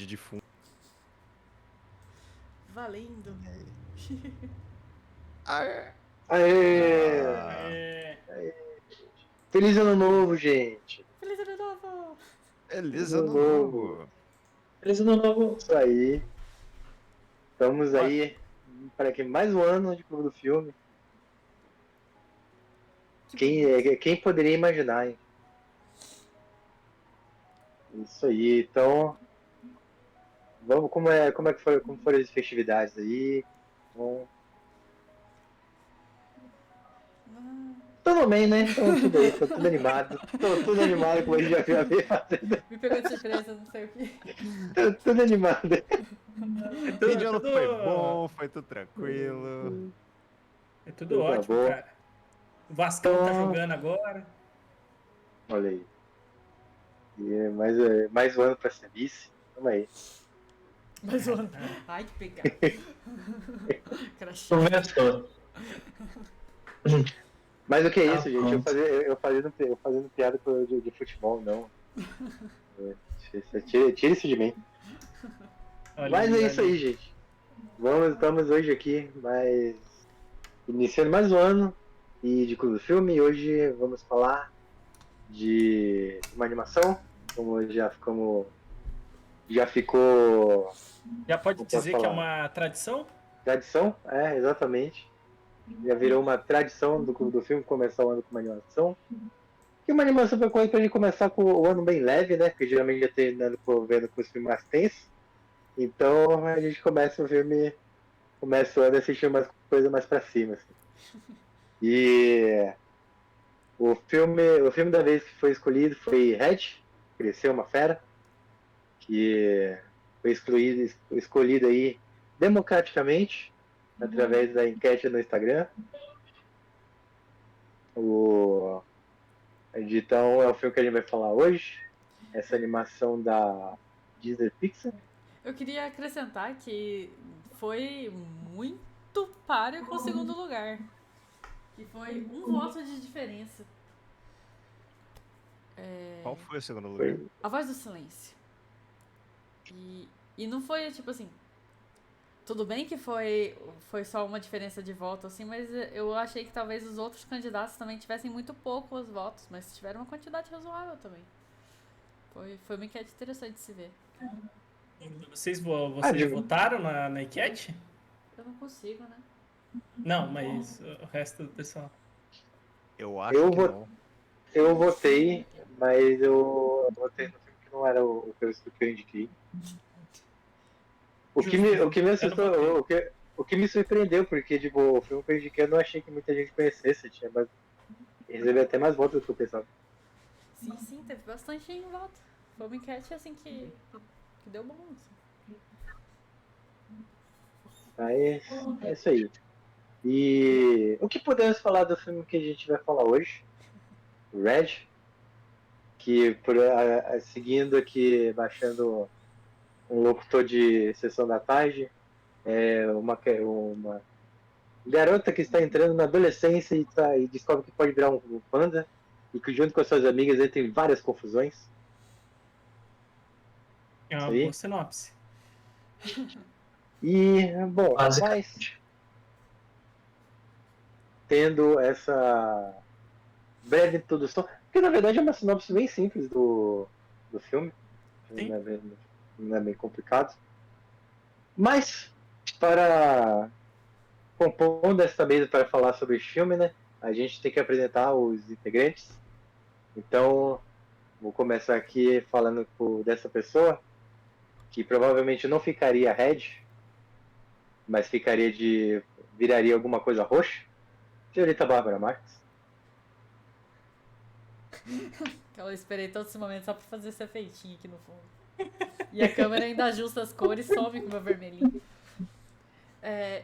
de fundo. Valendo. Aê! Aê! Feliz ano novo, gente! Feliz ano novo! Feliz ano novo! Feliz ano novo! Isso aí. Estamos aí para que mais um ano de Clube do Filme. Quem poderia imaginar, hein? Isso aí. Então, vamos como foram as festividades aí? Bom, tudo bem, né? Então, tudo aí, tô tudo animado. Tô tudo animado, como a gente já veio fazendo. Me pegou de surpresa, não sei o que. Tô tudo animado. Fim de ano foi bom, foi tudo tranquilo. É tudo Tudo tá ótimo, bom. cara. O Vascão tá Então, jogando agora. olha aí. E mais um ano pra ser vice. Tamo aí. Mas o ano. Ai, que pegado. Crachá. Começou. Mas o que é isso, gente? Pronto. Eu fazendo piada de futebol, não. Tira isso de mim. Olha Mas é olha isso aí, gente. Estamos hoje aqui, iniciando mais um ano de Clube do Filme. E hoje vamos falar de uma animação, como já ficou. Já pode Como posso dizer que é falar? uma tradição? Tradição, exatamente. Já virou uma tradição do Clube do Filme começar o ano com uma animação. Que uma animação foi coisa pra gente começar com o ano bem leve, né? Porque geralmente já terminando vendo com os filmes mais tensos. Então a gente começa o ano assistindo umas coisas mais pra cima. Assim. E o filme da vez que foi escolhido foi Red, Cresceu uma Fera, que foi escolhido aí democraticamente através da enquete no Instagram. Então é o filme que a gente vai falar hoje. Essa animação da Disney Pixar. Eu queria acrescentar que foi muito páreo com o segundo lugar. Que foi um voto de diferença. Qual foi o segundo lugar? A Voz do Silêncio. E não foi tipo assim. Tudo bem que foi só uma diferença de voto, assim, mas eu achei que talvez os outros candidatos também tivessem muito poucos votos, mas tiveram uma quantidade razoável também. Foi uma enquete interessante de se ver. Vocês digo. votaram na enquete? Eu não consigo, né? Não, mas o resto do pessoal. Eu acho Eu que vou- não. Eu votei, mas eu votei no filme que não era o que eu indiquei. O que me assustou, Eu não o que me surpreendeu, porque tipo, o filme que eu indiquei eu não achei que muita gente conhecesse, recebeu até mais votos do que eu pensava. Sim, teve bastante em voto. Foi uma enquete assim que deu bom. Assim. Mas é isso aí. E o que podemos falar do filme que a gente vai falar hoje? Red, que seguindo aqui, baixando um locutor de sessão da tarde, é uma garota que está entrando na adolescência e descobre que pode virar um panda e que junto com as suas amigas ele tem várias confusões. É Isso uma aí. boa sinopse. E, bom, mas tendo essa breve introdução, que na verdade é uma sinopse bem simples do filme, Sim. não é bem complicado. Mas, para compondo esta mesa para falar sobre o filme, né, a gente tem que apresentar os integrantes. Então, vou começar aqui falando dessa pessoa, que provavelmente não ficaria red, mas viraria alguma coisa roxa. Senhorita Bárbara Marques. Que eu esperei todo esse momento só pra fazer esse efeitinho aqui no fundo. E a câmera ainda ajusta as cores e some com o meu vermelhinho.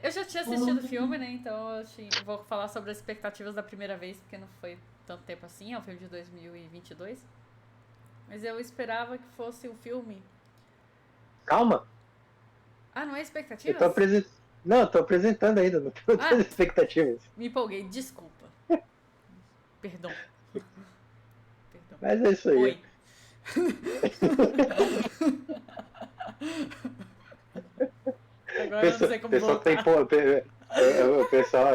Eu já tinha assistido o filme, né? Então eu vou falar sobre as expectativas da primeira vez, porque não foi tanto tempo assim, é um filme de 2022. Mas eu esperava que fosse um filme. Calma, Ah, não é eu expectativas? tô apresentando. Não, eu tô apresentando ainda, não tô tendo expectativas. Me empolguei, desculpa. Perdão. Mas é isso aí. Oi. Agora eu não sei como pessoal tá voltar.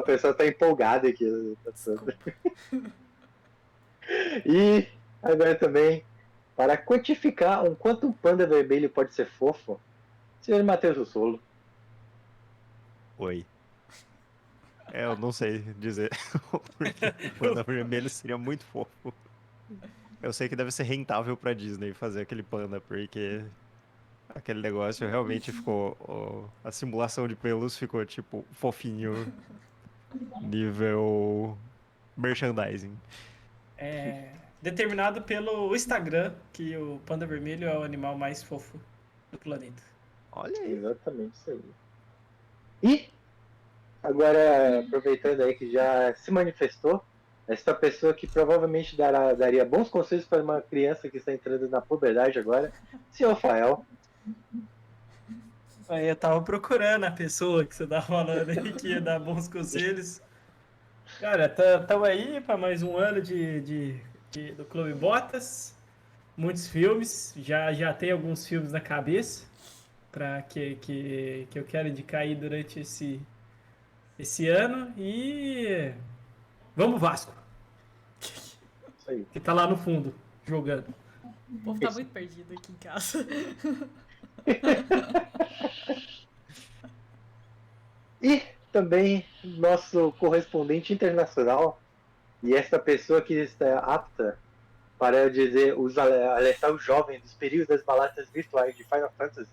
o pessoal tá empolgado aqui. Desculpa. E agora também, para quantificar o quanto um panda vermelho pode ser fofo, senhor Matheus Russolo. Oi. Eu não sei dizer. Porque o panda vermelho seria muito fofo. Eu sei que deve ser rentável pra Disney fazer aquele panda, porque aquele negócio realmente ficou. A simulação de pelos ficou, tipo, fofinho. Nível merchandising. É determinado pelo Instagram que o panda vermelho é o animal mais fofo do planeta. Olha aí. Exatamente isso aí. E, agora, aproveitando aí que já se manifestou, essa pessoa que provavelmente daria bons conselhos para uma criança que está entrando na puberdade agora, senhor Fael. Aí eu tava procurando a pessoa que você tava falando aí que ia dar bons conselhos. Cara, estamos aí para mais um ano do Clube Botas. Muitos filmes. Já tem alguns filmes na cabeça para que eu quero indicar aí durante esse ano. E vamos Vasco, Isso aí. que tá lá no fundo, jogando. O povo tá muito perdido aqui em casa. E também nosso correspondente internacional e essa pessoa que está apta para dizer alertar os jovens dos perigos das baladas virtuais de Final Fantasy,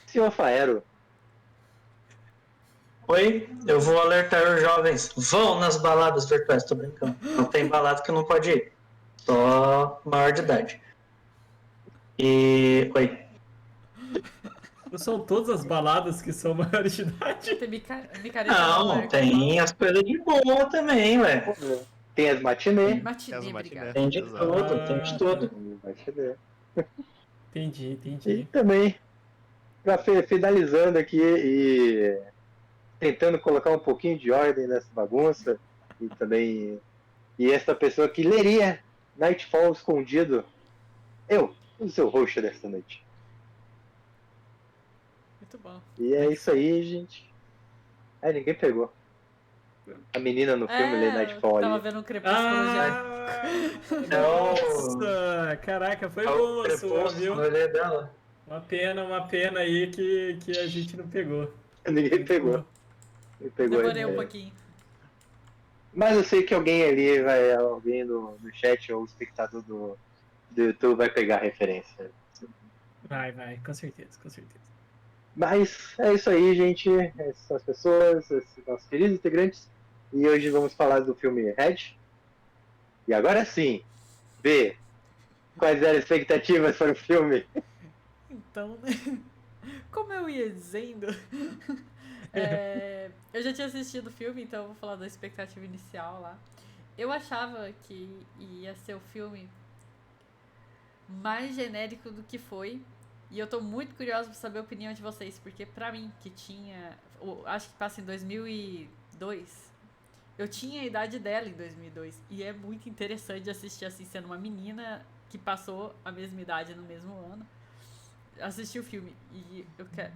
senhor Faero. Oi, eu vou alertar os jovens. Vão nas baladas virtuais, tô brincando. Não tem balada que não pode ir. Só maior de idade. E. Oi. Não são todas as baladas que são maiores de idade? Tem micareta Não, tem as coisas de boa também, ué. Tem as matinê. Matinê, As obrigado. Tem de Exato. tudo, tem de tudo. Matinê. Entendi. E também, para finalizando aqui e tentando colocar um pouquinho de ordem nessa bagunça, e também essa pessoa que leria Nightfall escondido, eu, o seu host desta noite. Muito bom. E é isso aí, gente. Ninguém pegou. A menina no filme lê Nightfall tava ali. vendo um crepúsculo já. Nossa! Caraca, foi bom a sua, viu? Olhei dela. Uma pena aí que a gente não pegou. Ninguém pegou. Ninguém pegou. Demorei um pouquinho. Mas eu sei que alguém ali, alguém no chat ou o espectador do YouTube vai pegar a referência. Vai, com certeza. Mas é isso aí, gente. Essas são as pessoas, esses nossos queridos integrantes. E hoje vamos falar do filme Red. E agora sim, B, quais eram as expectativas para o filme? Então, como eu ia dizendo, eu já tinha assistido o filme, então eu vou falar da expectativa inicial lá. Eu achava que ia ser o filme mais genérico do que foi. E eu tô muito curiosa pra saber a opinião de vocês, porque pra mim, que tinha... acho que passa em 2002. Eu tinha a idade dela em 2002. E é muito interessante assistir assim, sendo uma menina que passou a mesma idade no mesmo ano. Assistir o filme. E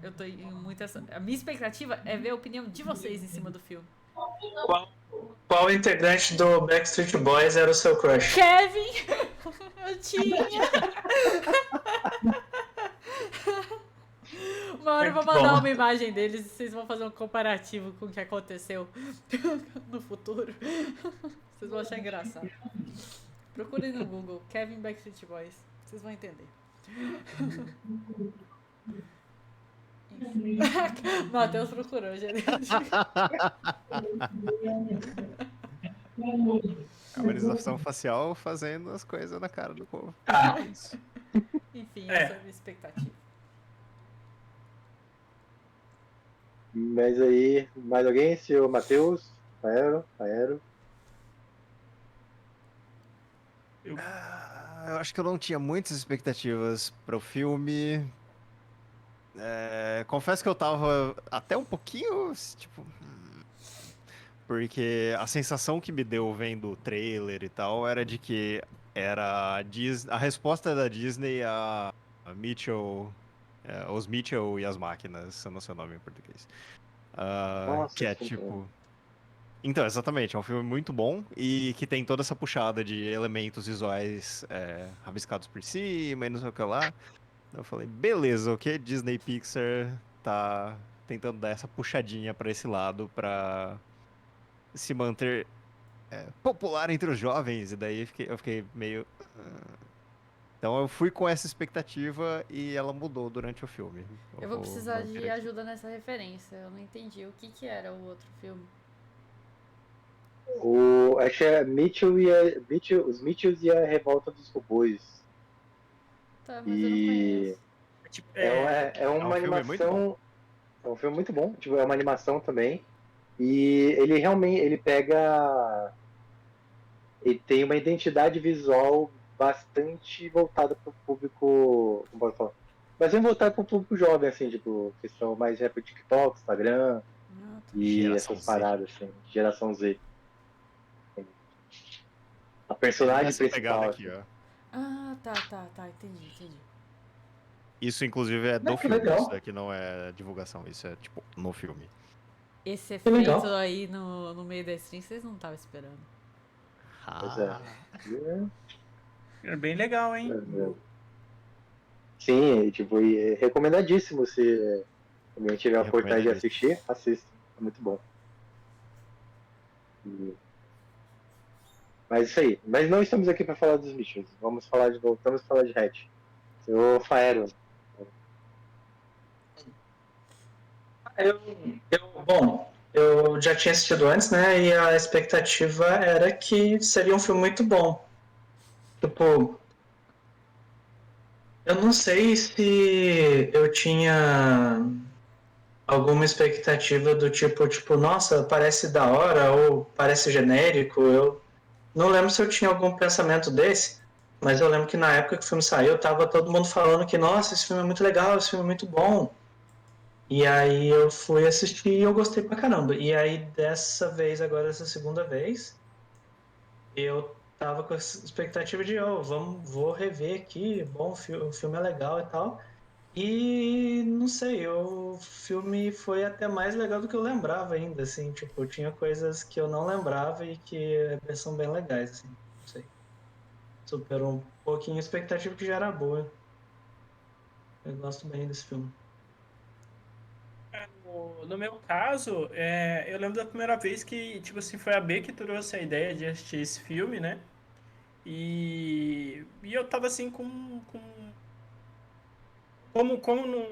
eu tô em muita... A minha expectativa é ver a opinião de vocês em cima do filme. Qual integrante do Backstreet Boys era o seu crush? Kevin! Eu tinha! Uma hora eu vou mandar uma imagem deles e vocês vão fazer um comparativo com o que aconteceu no futuro. Vocês vão achar engraçado. Procurem no Google Kevin Backstreet Boys. Vocês vão entender. Matheus procurou, gente. Harmonização facial fazendo as coisas na cara do povo. Isso. Enfim, essa é a minha expectativa. Mas aí, mais alguém? Senhor Matheus? Faero? Eu acho que eu não tinha muitas expectativas para o filme. Confesso que eu tava até um pouquinho, tipo... Porque a sensação que me deu vendo o trailer e tal era de que era a resposta da Disney a Mitchell Os Mitchell e as Máquinas, eu não sei o nome em português. Nossa, Que é esse filme é tipo. Então, exatamente, é um filme muito bom e que tem toda essa puxada de elementos visuais rabiscados por cima e não sei o que lá. Eu falei, beleza, o que Disney Pixar tá tentando dar essa puxadinha pra esse lado pra se manter popular entre os jovens, e daí eu fiquei meio. Então eu fui com essa expectativa e ela mudou durante o filme. Eu vou precisar manter de aqui. ajuda nessa referência. Eu não entendi o que era o outro filme. Acho que é os Mitchells e a Revolta dos Robôs. Tá, mas eu não E conheço. Tipo, é É um uma filme muito bom. animação. É um filme muito bom. Tipo, é uma animação também. E ele realmente ele pega. Ele tem uma identidade visual bastante voltada para o público. Como posso falar? Bastante voltada para o público jovem, assim, tipo, que são mais rap TikTok, Instagram Ah, tá. e Geração essas Z. paradas, assim, geração Z. A É personagem nessa pegada principal, aqui, assim. ó. Ah, tá. Entendi. Isso, inclusive, é do que filme. Isso legal. daqui não é divulgação. Isso é, tipo, no filme. Esse Que legal. efeito aí no meio da stream, vocês não estavam esperando. Pois é. é bem legal, hein? Sim, e, tipo, e é recomendadíssimo se alguém tiver a oportunidade de Recomendadíssimo. assistir, assista. É muito bom. Mas isso aí. Mas não estamos aqui para falar dos bichos. Voltamos a falar de Red. Seu Faero. Bom, eu já tinha assistido antes, né? E a expectativa era que seria um filme muito bom. Tipo, eu não sei se eu tinha alguma expectativa do tipo, nossa, parece da hora ou parece genérico. Eu não lembro se eu tinha algum pensamento desse, mas eu lembro que na época que o filme saiu, tava todo mundo falando que, nossa, esse filme é muito legal, esse filme é muito bom. E aí eu fui assistir e eu gostei pra caramba. E aí dessa vez, agora essa segunda vez, eu tava com essa expectativa de, vou rever aqui, bom, o filme é legal e tal. E não sei, o filme foi até mais legal do que eu lembrava ainda, assim, tipo, tinha coisas que eu não lembrava e que são bem legais, assim, não sei. Superou um pouquinho a expectativa que já era boa. Eu gosto bem desse filme. No meu caso, eu lembro da primeira vez que, tipo assim, foi a B que trouxe a ideia de assistir esse filme, né? E eu tava assim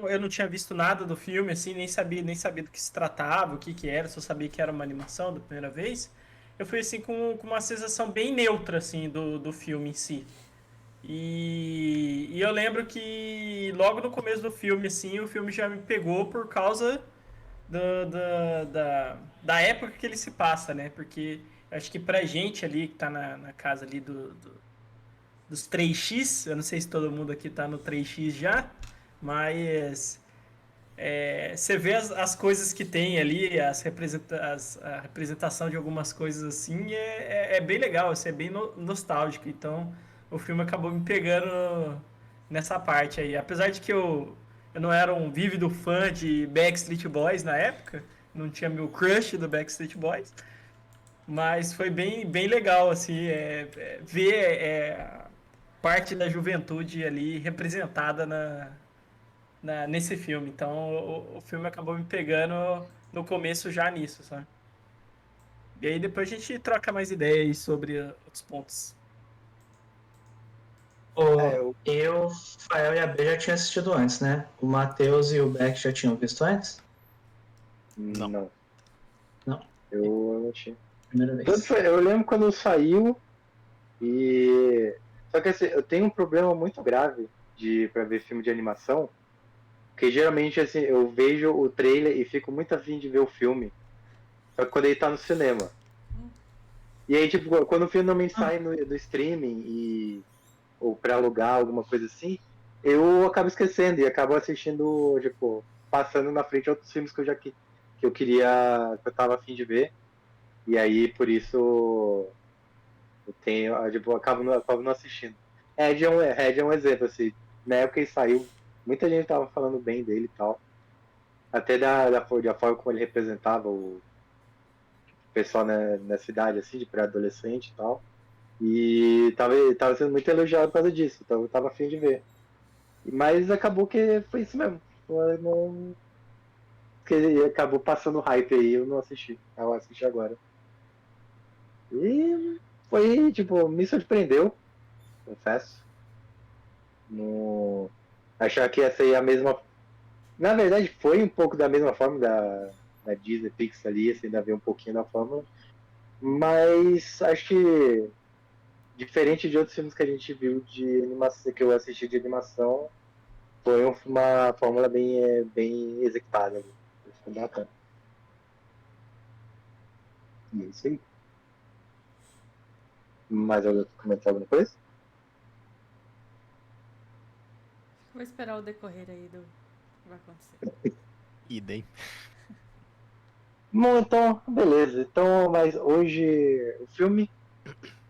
eu não tinha visto nada do filme, assim, nem sabia do que se tratava, o que que era, só sabia que era uma animação da primeira vez, eu fui assim com uma sensação bem neutra, assim, do filme em si. E eu lembro que logo no começo do filme, assim, o filme já me pegou por causa da época que ele se passa, né? Porque eu acho que pra gente ali, que tá na casa ali dos 3x, eu não sei se todo mundo aqui tá no 3x já, mas você vê as coisas que tem ali, a representação de algumas coisas assim, é bem legal, assim, é bem nostálgico. Então, o filme acabou me pegando nessa parte aí. Apesar de que eu não era um vívido fã de Backstreet Boys na época, não tinha meu crush do Backstreet Boys, mas foi bem legal, assim, ver parte da juventude ali representada nesse filme. Então o filme acabou me pegando no começo já nisso, sabe? E aí depois a gente troca mais ideias sobre outros pontos. Eu O Fael e a B já tinham assistido antes, né? O Matheus e o Beck já tinham visto antes? Não. não. Não, Eu não tinha. primeira vez. Eu lembro quando saiu e. Só que assim, eu tenho um problema muito grave pra ver filme de animação. Porque geralmente assim, eu vejo o trailer e fico muito afim de ver o filme. Só que quando ele tá no cinema. E aí, tipo, quando o filme normalmente sai do streaming ou pra alugar, alguma coisa assim, eu acabo esquecendo e acabo assistindo, tipo, passando na frente outros filmes que eu queria, que eu tava afim de ver. E aí, por isso, tipo, eu acabo não assistindo. Red é um exemplo, assim, na época ele saiu, Muita gente tava falando bem dele e tal. Até da forma como ele representava o pessoal na cidade, assim, de pré-adolescente e tal. E tava sendo muito elogiado por causa disso, então eu tava afim de ver. Mas acabou que foi isso mesmo. Eu não... que ele acabou passando hype aí, eu não assisti. Eu assisti agora. E foi, tipo, me surpreendeu, confesso. No... Achar que ia ser a mesma. Na verdade, foi um pouco da mesma forma da Disney Pixar ali, assim, ainda ver um pouquinho da fórmula. Mas acho que, diferente de outros filmes que a gente viu de animação, que eu assisti de animação, foi uma fórmula bem executada ali. Isso foi bacana. E é isso aí. Mais alguém comentar alguma coisa? Vou esperar o decorrer aí do que vai acontecer. Idem. Bom, então, beleza. Então, mas hoje o filme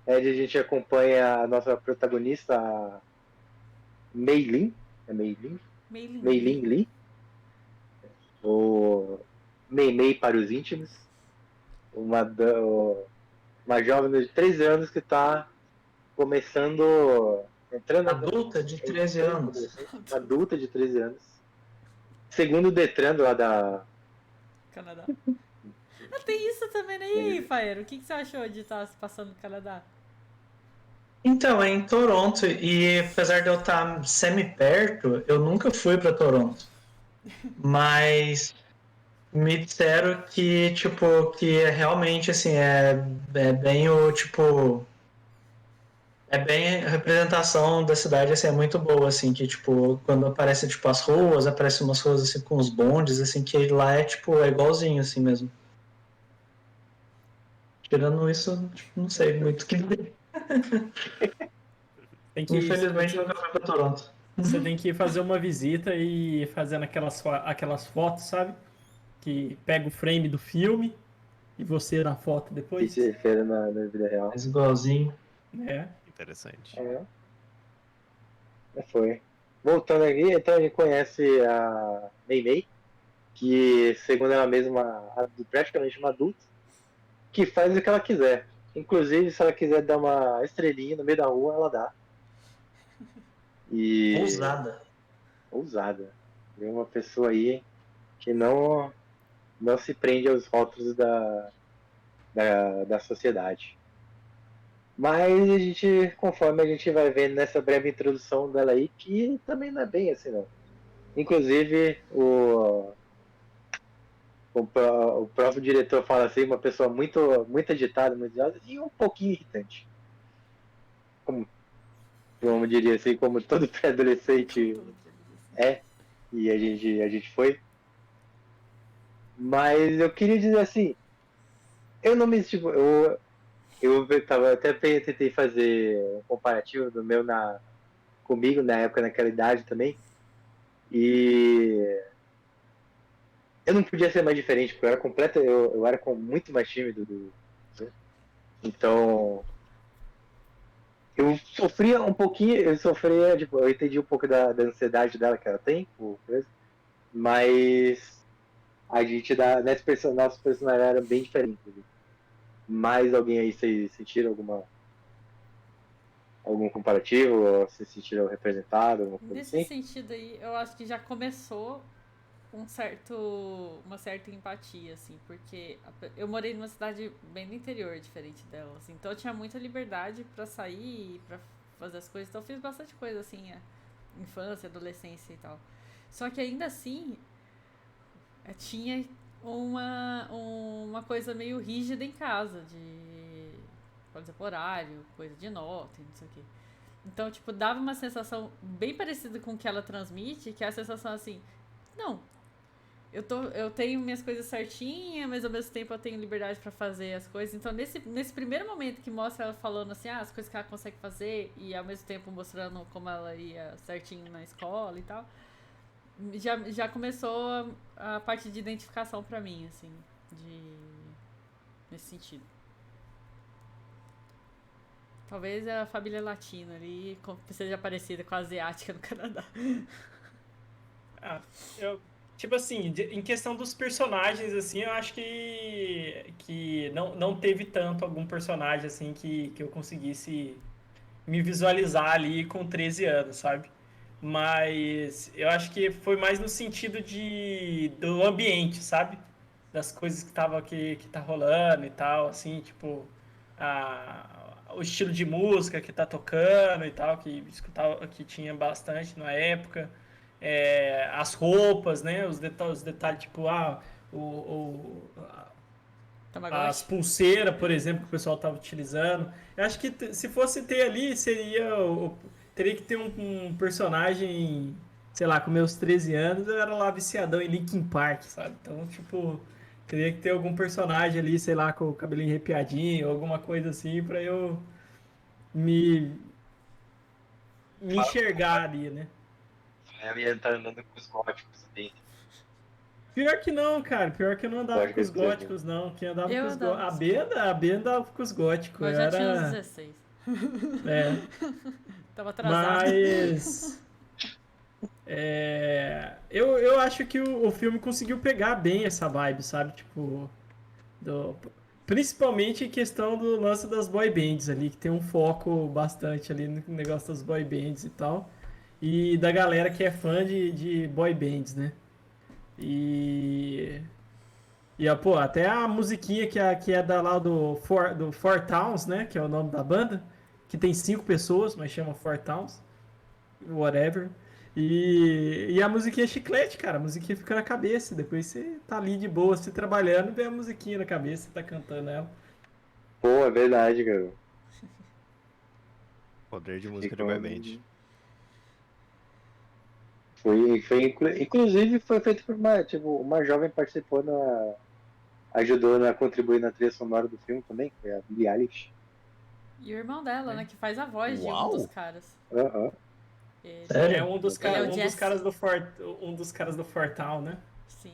é de a gente acompanha a nossa protagonista, a Mei Lin. É Mei Lin? Meio Mei lindo. Lin Lee. O Mei Mei para os íntimos. Uma, uma jovem de 13 anos que está começando. Entrando na Adulta de 13 anos. adulta de 13 anos. Segundo o Detran lá da. Canadá. Ah, tem isso também, né? E aí, Faero, o que você achou de estar se passando no Canadá? Então, é em Toronto, e apesar de eu estar semi-perto, eu nunca fui para Toronto. Mas me disseram que, tipo, que é realmente, assim, é bem o, tipo... É bem a representação da cidade, assim, é muito boa, assim, que, tipo, quando aparece, tipo, as ruas, aparecem umas ruas, assim, com os bondes, assim, que lá é, tipo, é igualzinho, assim, mesmo. Tirando isso, tipo, não sei muito o que dizer. Você tem Infelizmente, que, nunca fui pra Toronto. você tem que fazer uma visita e fazendo aquelas fotos, sabe? Que pega o frame do filme e você na foto Que se depois. refere na vida real. Mas igualzinho. É. Interessante. É, foi. Voltando aqui, então a gente conhece a Mei Mei, que segundo ela mesma, praticamente uma adulta, que faz o que ela quiser. Inclusive, se ela quiser dar uma estrelinha no meio da rua, ela dá. E Ousada. ousada. É uma pessoa aí que não se prende aos rótulos da sociedade. Mas a gente, conforme a gente vai vendo nessa breve introdução dela aí, que também não é bem assim, não. Inclusive, o próprio diretor fala assim, uma pessoa muito agitada, muito agitada, e um pouquinho irritante. Como diria assim, como todo pré-adolescente é, e a gente foi. Mas eu queria dizer assim, eu não me, tipo, até tentei fazer um comparativo do meu comigo na época, naquela idade também, e eu não podia ser mais diferente, porque eu era muito mais tímido então eu sofria um pouquinho, tipo, eu entendi um pouco da ansiedade dela que ela tem, mas a gente nossos personagens eram bem diferentes. Mais alguém aí se sentiram algum comparativo, ou se sentiram representado, alguma coisa Nesse assim? sentido aí, eu acho que já começou uma certa empatia, assim, porque eu morei numa cidade bem no interior, diferente dela, assim, então eu tinha muita liberdade pra sair e pra fazer as coisas, então eu fiz bastante coisa, assim, infância, adolescência e tal. Só que ainda assim, tinha uma coisa meio rígida em casa, de, por exemplo, horário, coisa de nota e não sei o quê. Então, tipo, dava uma sensação bem parecida com o que ela transmite, que é a sensação assim, não, eu tenho minhas coisas certinhas, mas ao mesmo tempo eu tenho liberdade pra fazer as coisas. Então, nesse primeiro momento que mostra ela falando assim, as coisas que ela consegue fazer, e ao mesmo tempo mostrando como ela ia certinho na escola e tal, já começou a parte de identificação pra mim, assim, nesse sentido. Talvez a família latina ali seja parecida com a asiática no Canadá. Ah, tipo assim, em questão dos personagens, assim, eu acho que não teve tanto algum personagem, assim, que eu conseguisse me visualizar ali com 13 anos, sabe? Mas eu acho que foi mais no sentido do ambiente, sabe? Das coisas que tá rolando e tal, assim, tipo, o estilo de música que tá tocando e tal, que escutava, que tinha bastante na época. As roupas, né? Os detalhes, tipo, as Tamagotchi? pulseiras, por exemplo, que o pessoal estava utilizando. Eu acho que se fosse ter ali, teria que ter um personagem, sei lá, com meus 13 anos, eu era lá viciadão em Linkin Park, sabe? Então, tipo, teria que ter algum personagem ali, sei lá, com o cabelinho arrepiadinho, alguma coisa assim, pra eu me, me enxergar ali, né? Eu ia estar andando com os góticos ali. Pior que não, cara. Pior que eu não andava com Gótico os de góticos, não. Quem andava Eu com os góticos. andava com A B andava com os góticos. Mas eu já tinha uns 16. É. Tava atrasado. Mas. Eu acho que o filme conseguiu pegar bem essa vibe, sabe? Tipo. do- Principalmente em questão do lance das boy bands ali, que tem um foco bastante ali no negócio das boy bands e tal. E da galera que é fã de boy bands, né? E. Pô, até a musiquinha que é da lá do Four Towns, né? Que é o nome da banda. Que tem 5 pessoas, mas chama Four Towns. Whatever. E a musiquinha é chiclete, cara. A musiquinha fica na cabeça. Depois você tá ali de boa, se trabalhando, vê a musiquinha na cabeça, você tá cantando ela. Pô, é verdade, cara. Poder de música de Fica boy band. Inclusive foi feito por uma jovem participou ajudou a contribuir na trilha sonora do filme também, que foi a Billie Eilish. E o irmão dela, né? Que faz a voz de um dos Uau! caras. Aham. Ele, É Sério? ele é o um dos Jesse. caras um dos caras do Fortal, né? Sim.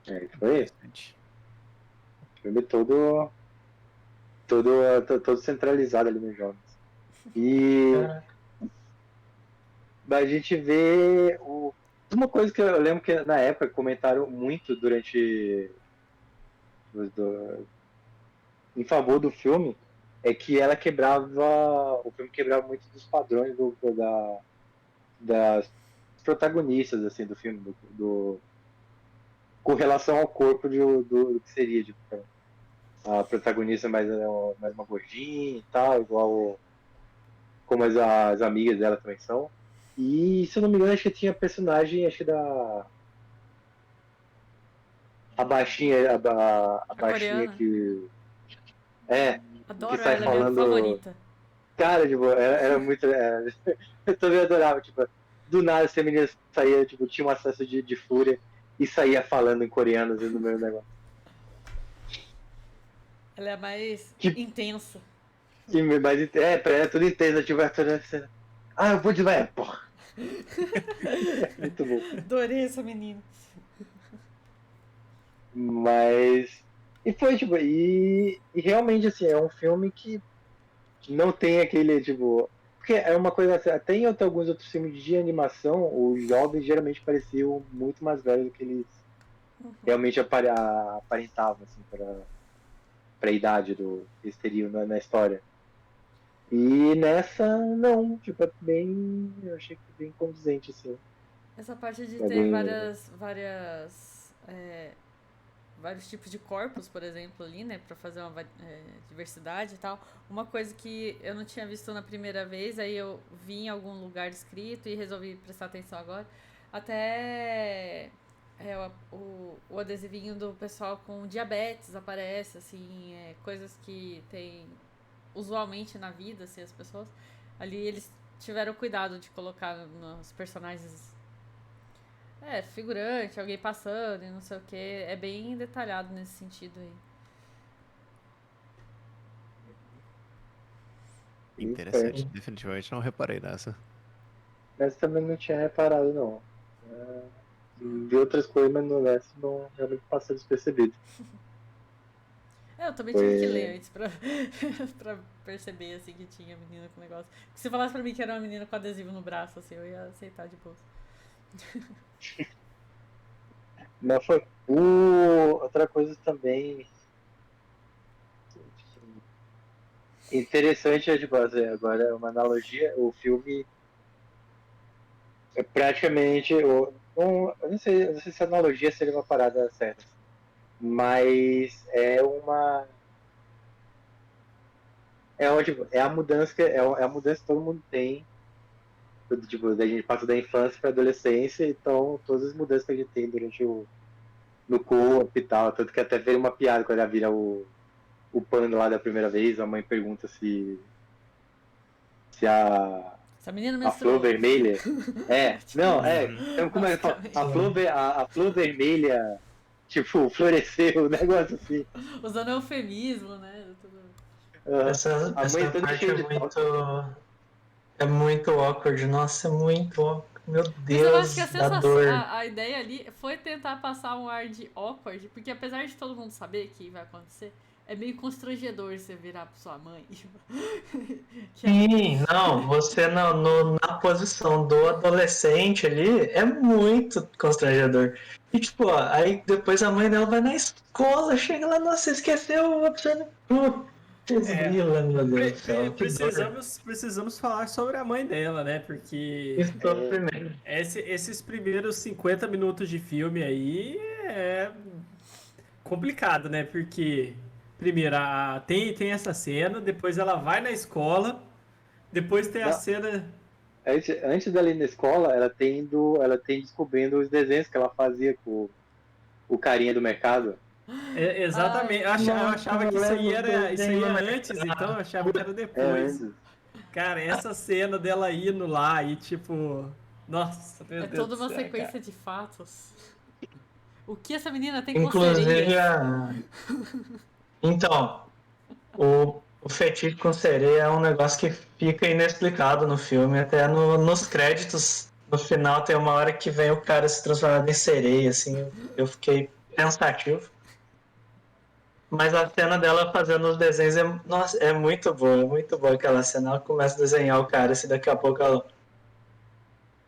Foi Interessante. o filme todo centralizado ali nos jovens. E Caraca. a gente vê uma coisa que eu lembro que na época comentaram muito em favor do filme é que o filme quebrava muito dos padrões das protagonistas assim do filme, com relação ao corpo do que seria tipo, a protagonista mais uma gordinha e tal, igual como as amigas dela também são. E se eu não me engano, acho que tinha personagem, acho que a baixinha, a A baixinha coreana. que que Adoro sai ela, é minha falando. favorita. Cara, tipo, era muito. Eu também adorava, tipo, do nada essa menina saía, tipo, tinha um acesso de fúria e saía falando em coreano assim, no meio do negócio. Ela é a mais Que, intensa. mas é tudo intenso, tipo, eu vou de lá, porra. Muito bom. Adorei essa menina. Mas. E foi, tipo, e realmente, assim, é um filme que não tem aquele, tipo. Porque é uma coisa assim, até em alguns outros filmes de animação, os jovens geralmente pareciam muito mais velhos do que eles realmente aparentavam, assim, pra idade que eles teriam na história. E nessa, não, tipo, eu achei que bem condizente, assim. Essa parte de É ter bem. vários tipos de corpos, por exemplo, ali, né, pra fazer uma diversidade e tal. Uma coisa que eu não tinha visto na primeira vez, aí eu vi em algum lugar escrito e resolvi prestar atenção agora. Até o adesivinho do pessoal com diabetes aparece, assim, coisas que tem usualmente na vida, assim, as pessoas. Ali eles tiveram cuidado de colocar nos personagens figurante, alguém passando e não sei o que. É bem detalhado nesse sentido aí. Interessante. Definitivamente não reparei nessa. Mas também não tinha reparado, não. Vi outras coisas, mas no resto não realmente passou despercebido. Eu também tive que Foi. ler antes pra, pra perceber, assim, que tinha menina com negócio. Se você falasse pra mim que era uma menina com adesivo no braço, assim, eu ia aceitar de boa. Mas foi. Outra coisa também interessante é, tipo, assim, agora é uma analogia, o filme é praticamente. Eu não sei se a analogia seria uma parada certa, mas é uma. Tipo, é a mudança é a mudança que todo mundo tem. Tipo, da gente passa da infância pra adolescência, então todas as mudanças que a gente tem durante no corpo e tal. Tanto que até veio uma piada quando ela vira o pano lá da primeira vez, a mãe pergunta se Essa menina a flor menstruou. vermelha. Não, então, como é que fala? Basicamente. A flor vermelha, tipo, floresceu, um negócio assim. Usando eufemismo, né? Tudo. Essa A mãe toda parte cheia é de muito. É muito awkward. Nossa, é muito awkward. Meu Mas eu acho que Deus, da dor. a ideia ali foi tentar passar um ar de awkward, porque apesar de todo mundo saber que vai acontecer, é meio constrangedor você virar pra sua mãe. Que ela- Sim, não, você na posição do adolescente ali é muito constrangedor. E tipo, ó, aí depois a mãe dela vai na escola, chega lá, nossa, esqueceu a opção. Putz, grila, meu Deus do céu, que dor. Precisamos falar sobre a mãe dela, né? Porque Isso foi o primeiro. esses primeiros 50 minutos de filme aí é complicado, né? Porque, primeiro, tem essa cena, depois ela vai na escola, depois tem a Não, cena. antes dela ir na escola, ela tem descobrindo os desenhos que ela fazia com o carinha do mercado. Exatamente. Ai, Eu achava que isso aí era antes, então eu achava que era É, depois. antes. Cara, essa cena dela indo lá e tipo. Nossa, meu é Deus toda do uma céu, cara. sequência de fatos. O que essa menina tem com Inclusive, sereias? então, o fetiche com sereia é um negócio que fica inexplicado no filme, até nos créditos. No final tem uma hora que vem o cara se transformando em sereia, assim, eu fiquei pensativo. Mas a cena dela fazendo os desenhos nossa, é muito boa aquela cena. Ela começa a desenhar o cara, assim, daqui a pouco ela.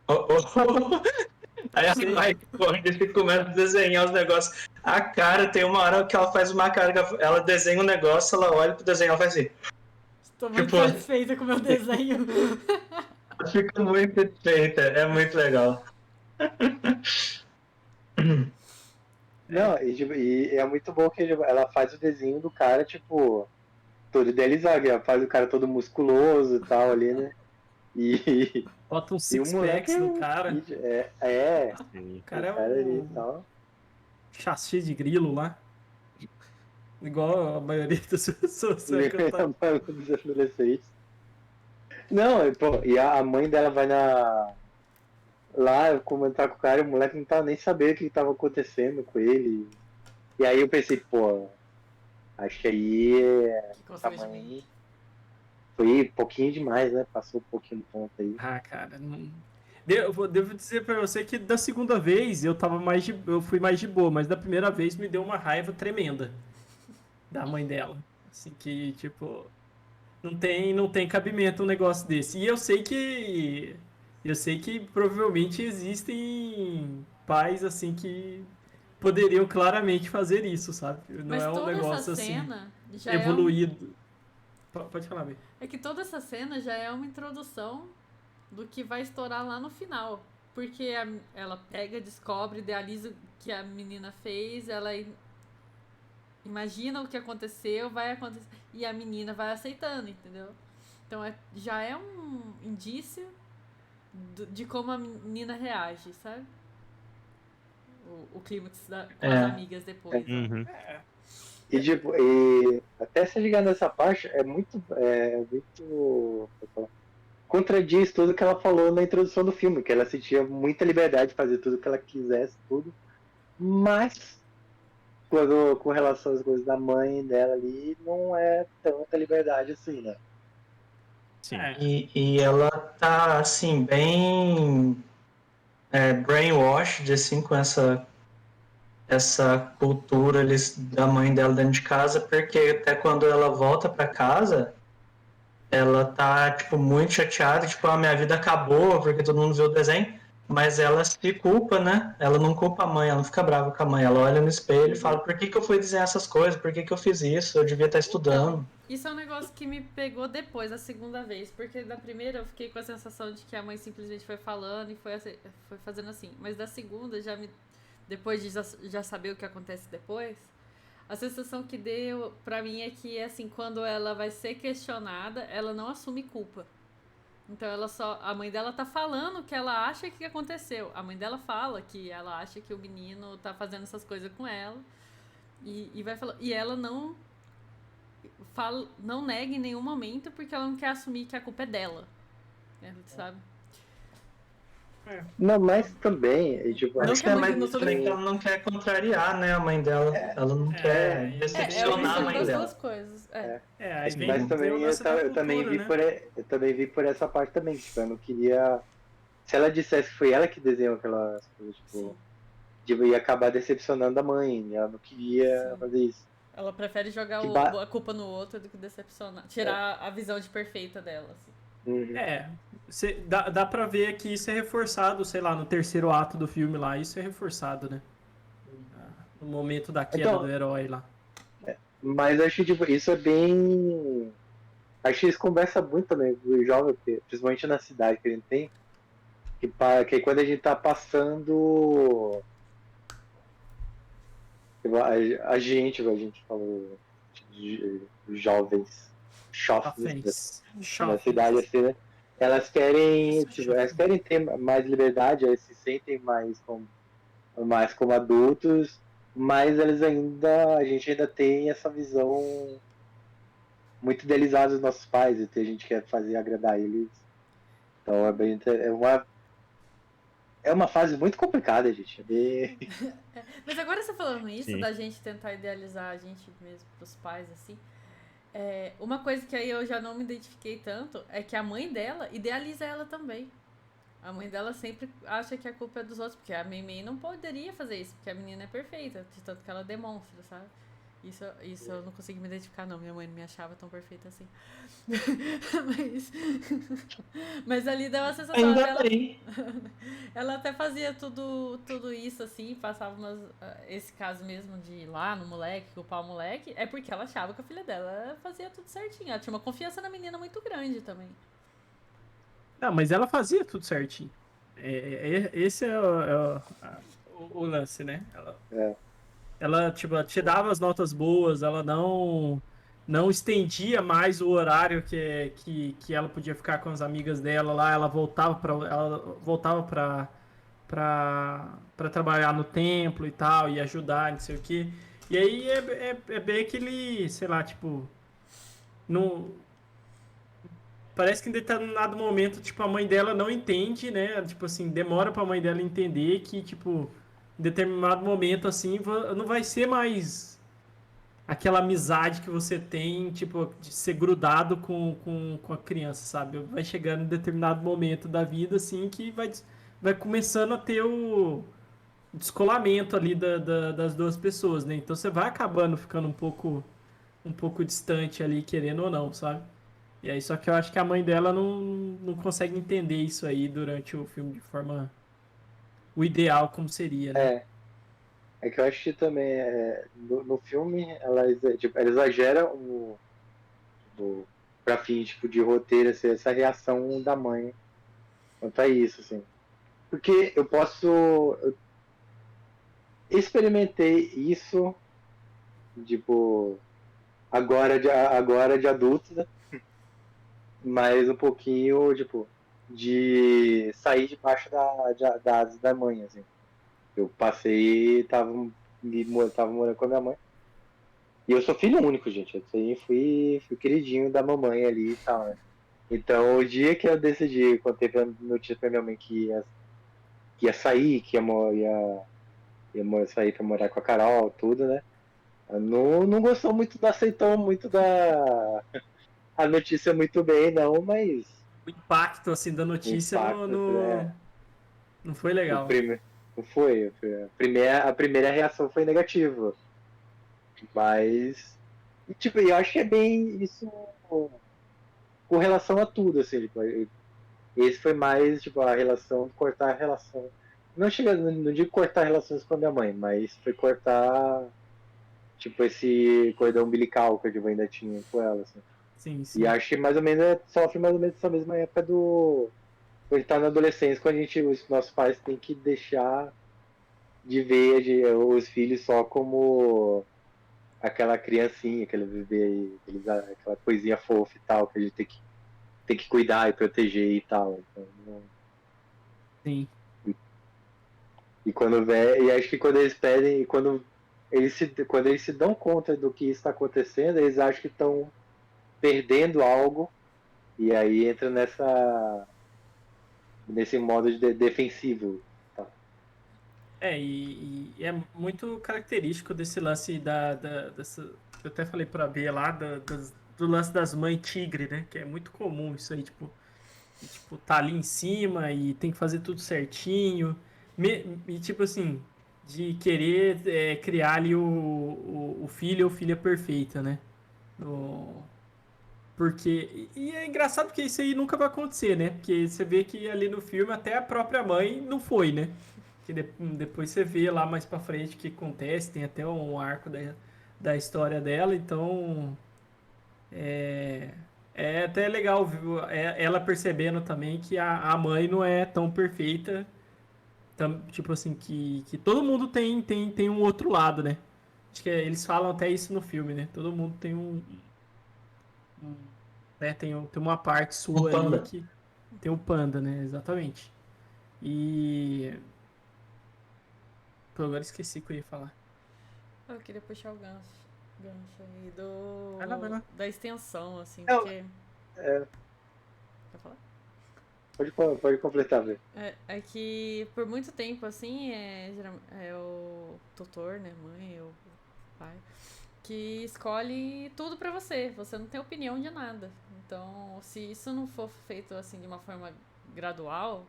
Oh, oh. Aí ela Sim. vai correndo e começa a desenhar os negócios. A cara, tem uma hora que ela faz uma cara, ela desenha um negócio, ela olha pro desenho, ela faz assim. Estou muito Tipo, satisfeita com o meu desenho. ela fica muito perfeita, é muito legal. Não, tipo, e é muito bom que tipo, ela faz o desenho do cara, tipo, todo idealizado, ela faz o cara todo musculoso e tal ali, né? E, Bota um e o six moleque packs no cara. Sim. O cara é o cara ali e um tal. chassi de grilo lá. Igual a maioria das pessoas vai cantar. Dos adolescentes. Não, pô, e a mãe dela vai lá comentar com o cara e o moleque não tava nem sabendo o que tava acontecendo com ele. E aí eu pensei, pô, acho que aí Que a constrangimento. mãe foi um pouquinho demais, né? Passou um pouquinho do ponto aí. Ah, cara, não. Devo dizer pra você que da segunda vez eu fui mais de boa, mas da primeira vez me deu uma raiva tremenda da mãe dela. Assim que, tipo, não tem cabimento um negócio desse. E eu sei que provavelmente existem pais assim que poderiam claramente fazer isso, sabe? Não Mas é um toda essa negócio assim cena já evoluído. Pode falar, bem. é que toda essa cena já é uma introdução do que vai estourar lá no final. Porque ela pega, descobre, idealiza o que a menina fez, ela imagina o que aconteceu, vai acontecer. E a menina vai aceitando, entendeu? Então já é um indício de como a menina reage, sabe? O clímax com as amigas depois. Ó. Uhum. E tipo, e até se ligar nessa parte, é muito contradiz tudo que ela falou na introdução do filme, que ela sentia muita liberdade de fazer tudo que ela quisesse, tudo. Mas com relação às coisas da mãe dela ali, não é tanta liberdade assim, né? Sim. E ela tá, assim, bem brainwashed, assim, com essa cultura da mãe dela dentro de casa, porque até quando ela volta para casa, ela tá, tipo, muito chateada, tipo, a minha vida acabou, porque todo mundo viu o desenho, mas ela se culpa, né? Ela não culpa a mãe, ela não fica brava com a mãe. Ela olha no espelho e fala, por que que eu fui dizer essas coisas? Por que que eu fiz isso? Eu devia estar estudando. Então, isso é um negócio que me pegou depois, a segunda vez. Porque da primeira eu fiquei com a sensação de que a mãe simplesmente foi falando e foi fazendo assim. Mas da segunda, depois de já saber o que acontece depois, a sensação que deu pra mim é que, assim, quando ela vai ser questionada, ela não assume culpa. Então a mãe dela tá falando o que ela acha que aconteceu. A mãe dela fala que ela acha que o menino tá fazendo essas coisas com ela. E vai falar. E ela não nega em nenhum momento porque ela não quer assumir que a culpa é dela. Né, sabe? Não, mas também, tipo, Não Acho que que a é mãe mais não também que ela não quer contrariar, né, a mãe dela. Ela não quer decepcionar a mistura mãe das dela. duas coisas. Aí vem mas também o lance da eu também cultura, vi né? eu também vi por essa parte também, tipo, eu não queria. Se ela dissesse que foi ela que desenhou aquelas coisas, Sim, tipo, ia acabar decepcionando a mãe. Ela não queria sim. fazer isso. Ela prefere jogar Que ba... a culpa no outro do que decepcionar. Tirar a visão de perfeita dela. Assim. Uhum. Dá pra ver que isso é reforçado, sei lá, no terceiro ato do filme lá, isso é reforçado, né? No momento da queda do Então, herói lá. mas acho que tipo, isso é bem. Acho que isso conversa muito também com o jovem, principalmente na cidade que a gente tem, que quando a gente tá passando. Tipo, a gente falou de jovens chofres Jovens. na cidade, Jovens. assim, né? Elas querem ter mais liberdade, elas se sentem mais como adultos, mas a gente ainda tem essa visão muito idealizada dos nossos pais, e a gente quer fazer agradar eles. Então é uma fase muito complicada, gente. Mas agora você falando isso, Sim. da gente tentar idealizar a gente mesmo pros pais, assim. Uma coisa que aí eu já não me identifiquei tanto é que a mãe dela idealiza ela também. A mãe dela sempre acha que a culpa é dos outros, porque a Mei não poderia fazer isso, porque a menina é perfeita, de tanto que ela demonstra, sabe? Isso eu não consigo me identificar, não. Minha mãe não me achava tão perfeita assim. mas, mas ali deu uma sensação. Ainda bem. Ela até fazia tudo isso assim, passava esse caso mesmo de ir lá no moleque, culpar o moleque, é porque ela achava que a filha dela fazia tudo certinho. Ela tinha uma confiança na menina muito grande também. Não, mas ela fazia tudo certinho. Esse é o lance, né? É. Ela te dava as notas boas, ela não estendia mais o horário que ela podia ficar com as amigas dela lá, ela voltava para trabalhar no templo e tal, e ajudar, não sei o quê. E aí é bem aquele, sei lá, tipo, não, parece que em determinado momento, tipo, a mãe dela não entende, né? Tipo assim, demora pra mãe dela entender que, tipo, em determinado momento, assim, não vai ser mais aquela amizade que você tem, tipo, de ser grudado com a criança, sabe? Vai chegando em determinado momento da vida, assim, que vai começando a ter o descolamento ali das duas pessoas, né? Então você vai acabando ficando um pouco distante ali, querendo ou não, sabe? E aí, só que eu acho que a mãe dela não consegue entender isso aí durante o filme de forma. O ideal como seria, né? É, é que eu acho que também no filme ela exagera pra fim tipo, de roteiro, assim, essa reação da mãe quanto a isso, assim. Porque eu experimentei isso, tipo, agora de adulto, né? Mas um pouquinho, tipo, de sair debaixo da asa da mãe, assim. Eu passei, tava morando com a minha mãe. E eu sou filho único, gente. Eu sempre fui queridinho da mamãe ali e tal, né? Então, o dia que eu decidi, quando teve a notícia pra minha mãe que ia sair, ia sair pra morar com a Carol, tudo, né? Ela não gostou muito, não aceitou muito a notícia muito bem, não, mas O impacto, assim, da o notícia impacto, não foi o legal. primeiro, não foi. A primeira reação foi negativa. Mas, tipo, eu acho que é bem isso com relação a tudo, assim, tipo, Esse foi mais, tipo, a relação, cortar a relação. Não digo cortar relações com a minha mãe, mas foi cortar, tipo, esse cordão umbilical que eu ainda tinha com ela, assim. Sim, sim. E acho que mais ou menos sofre mais ou menos essa mesma época do. Quando ele tá na adolescência, quando os nossos pais têm que deixar de ver os filhos só como aquela criancinha, aquele bebê aí, aquela coisinha fofa e tal, que a gente tem que cuidar e proteger e tal. Então, Sim. e quando vê, e acho que quando eles pedem, quando eles se dão conta do que está acontecendo, eles acham que estão perdendo algo e aí entra nesse modo defensivo. Tá? E é muito característico desse lance dessa. Eu até falei pra B lá, do lance das mães tigre, né? Que é muito comum isso aí, tipo, tá ali em cima e tem que fazer tudo certinho. E tipo assim, de querer criar ali o filho ou filha perfeita, né? No- Porque. E é engraçado porque isso aí nunca vai acontecer, né? Porque você vê que ali no filme até a própria mãe não foi, né? Que depois você vê lá mais pra frente o que acontece, tem até um arco da história dela, então. É, é até legal, viu? Ela percebendo também que a mãe não é tão perfeita. Tipo assim, que todo mundo tem um outro lado, né? Acho que eles falam até isso no filme, né? Todo mundo tem né? Tem uma parte Um sua ali panda. que tem o panda, né? Exatamente. E. Pô, agora esqueci o que eu ia falar. Eu queria puxar o gancho aí Vai lá. da extensão, assim, Não, porque. é, Quer falar? pode completar, velho. É que por muito tempo, assim, é o tutor, né, mãe, o pai, que escolhe tudo pra você. Você não tem opinião de nada. Então, se isso não for feito, assim, de uma forma gradual,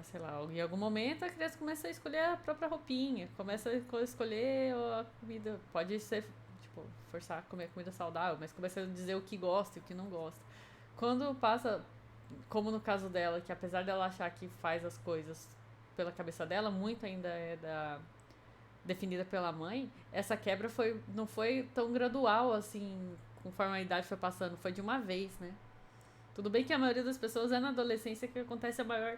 sei lá, em algum momento a criança começa a escolher a própria roupinha, começa a escolher a comida. Pode ser, tipo, forçar a comer comida saudável, mas começa a dizer o que gosta e o que não gosta. Quando passa, como no caso dela, que apesar dela achar que faz as coisas pela cabeça dela, muito ainda é definida pela mãe, essa quebra não foi tão gradual assim, conforme a idade foi passando, foi de uma vez, né? Tudo bem que a maioria das pessoas é na adolescência que acontece a maior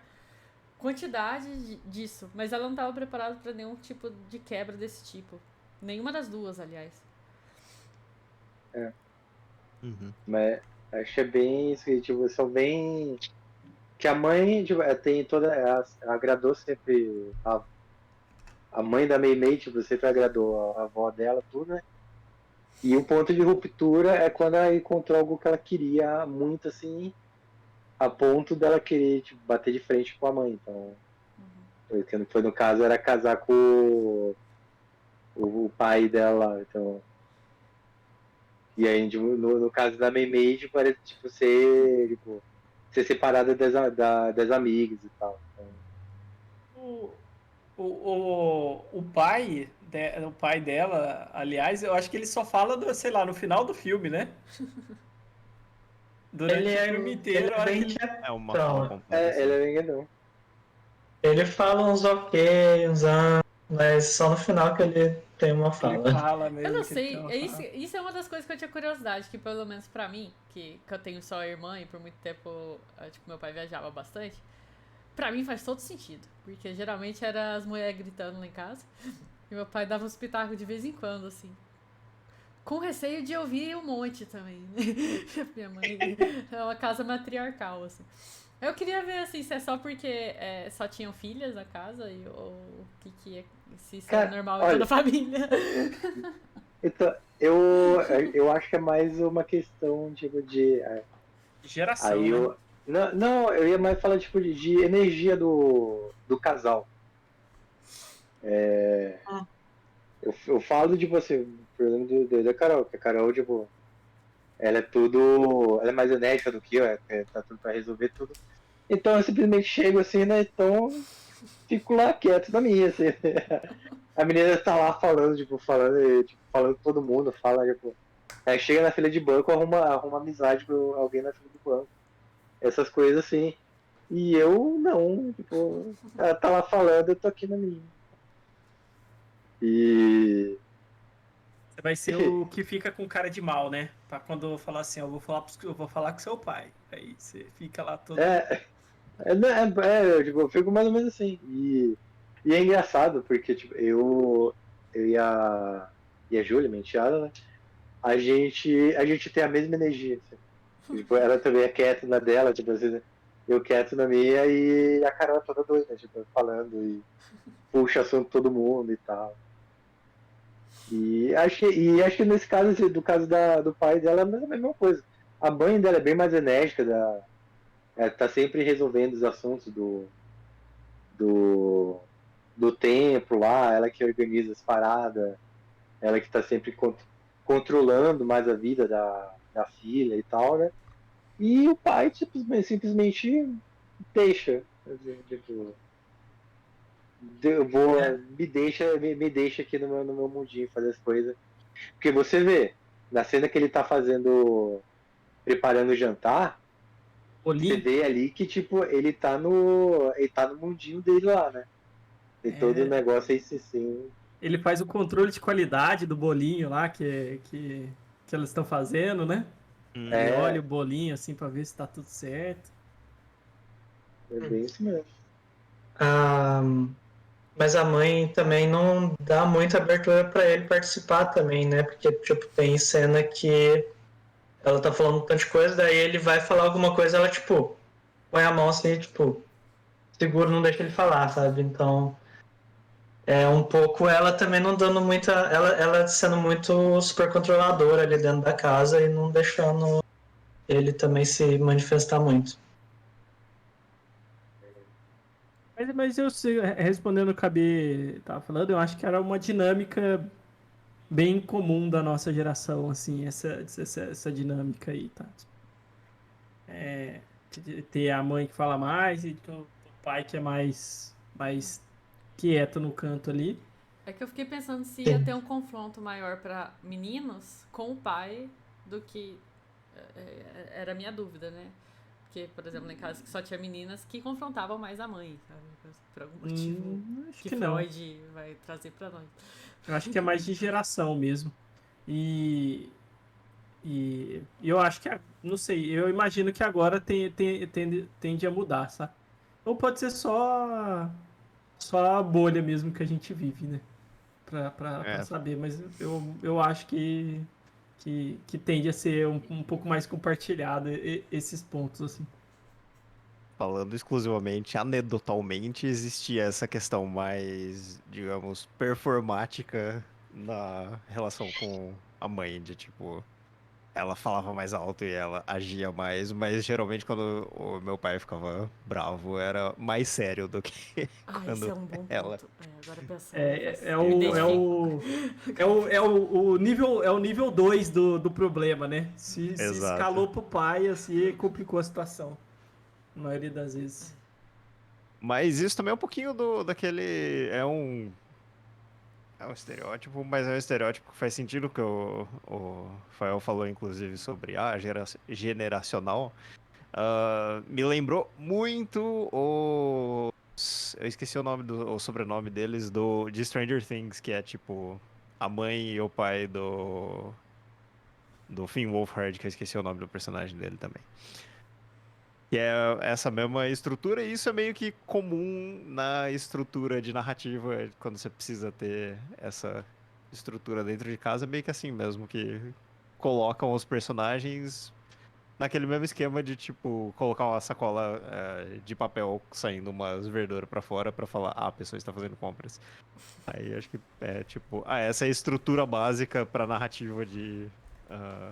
quantidade disso, mas ela não estava preparada para nenhum tipo de quebra desse tipo. Nenhuma das duas, aliás. Uhum. Mas acho que é bem isso, que, tipo, são bem. Que a mãe, tipo, tem toda. Ela agradou sempre. A mãe da Mei Mei, tipo, sempre agradou a avó dela, tudo, né? E o ponto de ruptura é quando ela encontrou algo que ela queria muito, assim, a ponto dela querer, tipo, bater de frente com a mãe. Então, foi no caso, era casar com o pai dela. Então, e aí, tipo, no caso da Mei Mei, tipo, era, tipo, ser separada das amigas e tal. Então, O, o pai dela, aliás, eu acho que ele só fala, sei lá, no final do filme, né? Durante o filme Ele inteiro, a é hora que bem ele. É uma fala quietão. completa, ela assim. é enganou. Ele fala uns ok, uns mas só no final que ele tem uma Ele fala. fala Eu não mesmo, que ele tem sei, uma isso, fala. isso é uma das coisas que eu tinha curiosidade, que pelo menos pra mim, que eu tenho só irmã e por muito tempo, tipo, meu pai viajava bastante, pra mim faz todo sentido. Porque geralmente era as mulheres gritando lá em casa, e meu pai dava uns pitacos de vez em quando, assim. Com receio de ouvir um monte também, né? Minha mãe é uma casa matriarcal, assim. Eu queria ver, assim, se é só porque só tinham filhas na casa, ou o que é, se isso é Cara, normal em toda olha, a família. então, eu acho que é mais uma questão, tipo, de. Aí Geração, né? eu. Não, não, eu ia mais falar, tipo, de energia do casal. Eu falo de você, por exemplo, da Carol, que a Carol, tipo, ela é tudo. Ela é mais enérgica do que eu, tá tudo pra resolver tudo. Então eu simplesmente chego assim, né? Então fico lá quieto na minha, assim. A menina tá lá falando, falando com todo mundo, fala, tipo. Aí chega na fila de banco, arruma amizade com alguém na fila do banco. essas coisas assim. E eu não, tipo, ela tá lá falando, eu tô aqui na minha. E. Você vai ser o que fica com cara de mal, né? Pra quando eu falar assim, ó, eu vou falar com seu pai. Aí você fica lá todo. Eu fico mais ou menos assim. E é engraçado, porque tipo, eu e a Júlia, minha enteada, né? A gente tem a mesma energia. Assim. Tipo, ela também é quieta na dela, tipo assim, né? Eu quieto na minha e a Carol é toda doida, tipo, falando e puxa assunto todo mundo e tal. E acho que nesse caso, assim, do caso do pai dela, é a mesma coisa. A mãe dela é bem mais enérgica, tá sempre resolvendo os assuntos do, do templo lá, ela que organiza as paradas, ela que tá sempre controlando mais a vida da filha e tal, né? E o pai simplesmente deixa. Tipo, É. me deixa aqui no meu mundinho fazer as coisas. Porque você vê, na cena que ele tá preparando o jantar, você Olim, vê ali que, tipo, ele tá no mundinho dele lá, né? E todo o é, negócio é isso assim. ele faz o controle de qualidade do bolinho lá que elas estão fazendo, né? Ele olha o É, bolinho assim pra ver se tá tudo certo. é bem isso mesmo. Ah, mas a mãe também não dá muita abertura para ele participar também, né? Porque, tipo, tem cena que ela tá falando um tanto de coisa, daí ele vai falar alguma coisa, ela, tipo, põe a mão assim, tipo, segura, não deixa ele falar, sabe? Então, é um pouco ela também não dando muita. Ela sendo muito super controladora ali dentro da casa e não deixando ele também se manifestar muito. Mas eu sei, respondendo o que a Gabi tava falando, eu acho que era uma dinâmica bem comum da nossa geração, assim, essa dinâmica aí, tá? De ter a mãe que fala mais e o pai que é mais quieto no canto ali. É que eu fiquei pensando se ia ter Sim. um confronto maior pra meninos com o pai do que. Era a minha dúvida, né? Porque, por exemplo, em casa que só tinha meninas que confrontavam mais a mãe, sabe? Por algum motivo Acho que que não. Freud vai trazer pra nós. Eu acho que é mais de geração mesmo. E, e eu acho que, não sei, eu imagino que agora tende a mudar, sabe? Ou pode ser só a bolha mesmo que a gente vive, né? Pra É, saber, mas eu acho que tende a ser um pouco mais compartilhado esses pontos, assim. falando exclusivamente, anedotalmente, existia essa questão mais, digamos, performática na relação com a mãe, de tipo, ela falava mais alto e ela agia mais, mas geralmente quando o meu pai ficava bravo era mais sério do que Ah, esse é quando um bom ela. ponto. Agora pensando, É, é me o, é identifico. o, é o nível 2 do problema, né? Se Exato. escalou pro pai, assim, complicou a situação. Na maioria das vezes. Mas isso também é um pouquinho daquele. É um estereótipo, mas é um estereótipo que faz sentido que o Fael falou, inclusive, sobre generacional. Me lembrou muito eu esqueci o sobrenome deles de Stranger Things, que é tipo a mãe e o pai do Finn Wolfhard, que eu esqueci o nome do personagem dele também. Que é essa mesma estrutura, e isso é meio que comum na estrutura de narrativa, quando você precisa ter essa estrutura dentro de casa, é meio que assim mesmo, que colocam os personagens naquele mesmo esquema de, tipo, colocar uma sacola de papel saindo umas verduras pra fora pra falar, a pessoa está fazendo compras. Aí acho que é tipo, essa é a estrutura básica pra narrativa de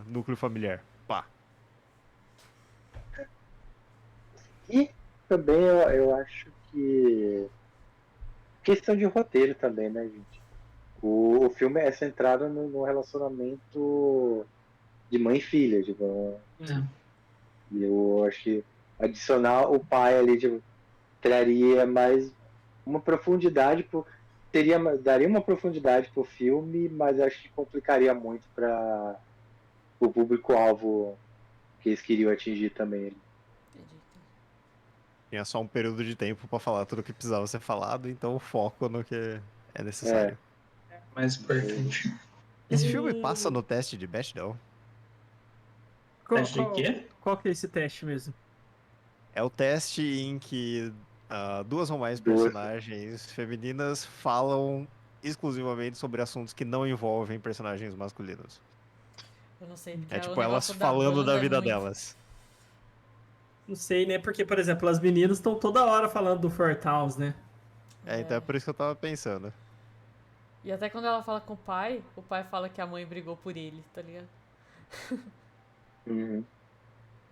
núcleo familiar. Pá. E também eu acho que. Questão de roteiro também, né, gente? O filme é centrado no relacionamento de mãe e filha, tipo, É. e eu acho que adicionar o pai ali, tipo, traria mais uma profundidade daria uma profundidade pro filme, mas acho que complicaria muito para o público-alvo que eles queriam atingir também. Entendi. Tinha só um período de tempo pra falar tudo o que precisava ser falado, então foco no que é necessário. Mais importante. Esse filme passa no teste de Bechdel? Qual, Teste de quê? qual que é esse teste mesmo? É o teste em que duas ou mais Duas. personagens femininas falam exclusivamente sobre assuntos que não envolvem personagens masculinos. Eu não sei, porque É o tipo elas negócio da falando banda da é vida muito- delas. Não sei, né? Porque, por exemplo, as meninas estão toda hora falando do Four Towns, né? Então é por isso que eu tava pensando. E até quando ela fala com o pai fala que a mãe brigou por ele, tá ligado? Uhum.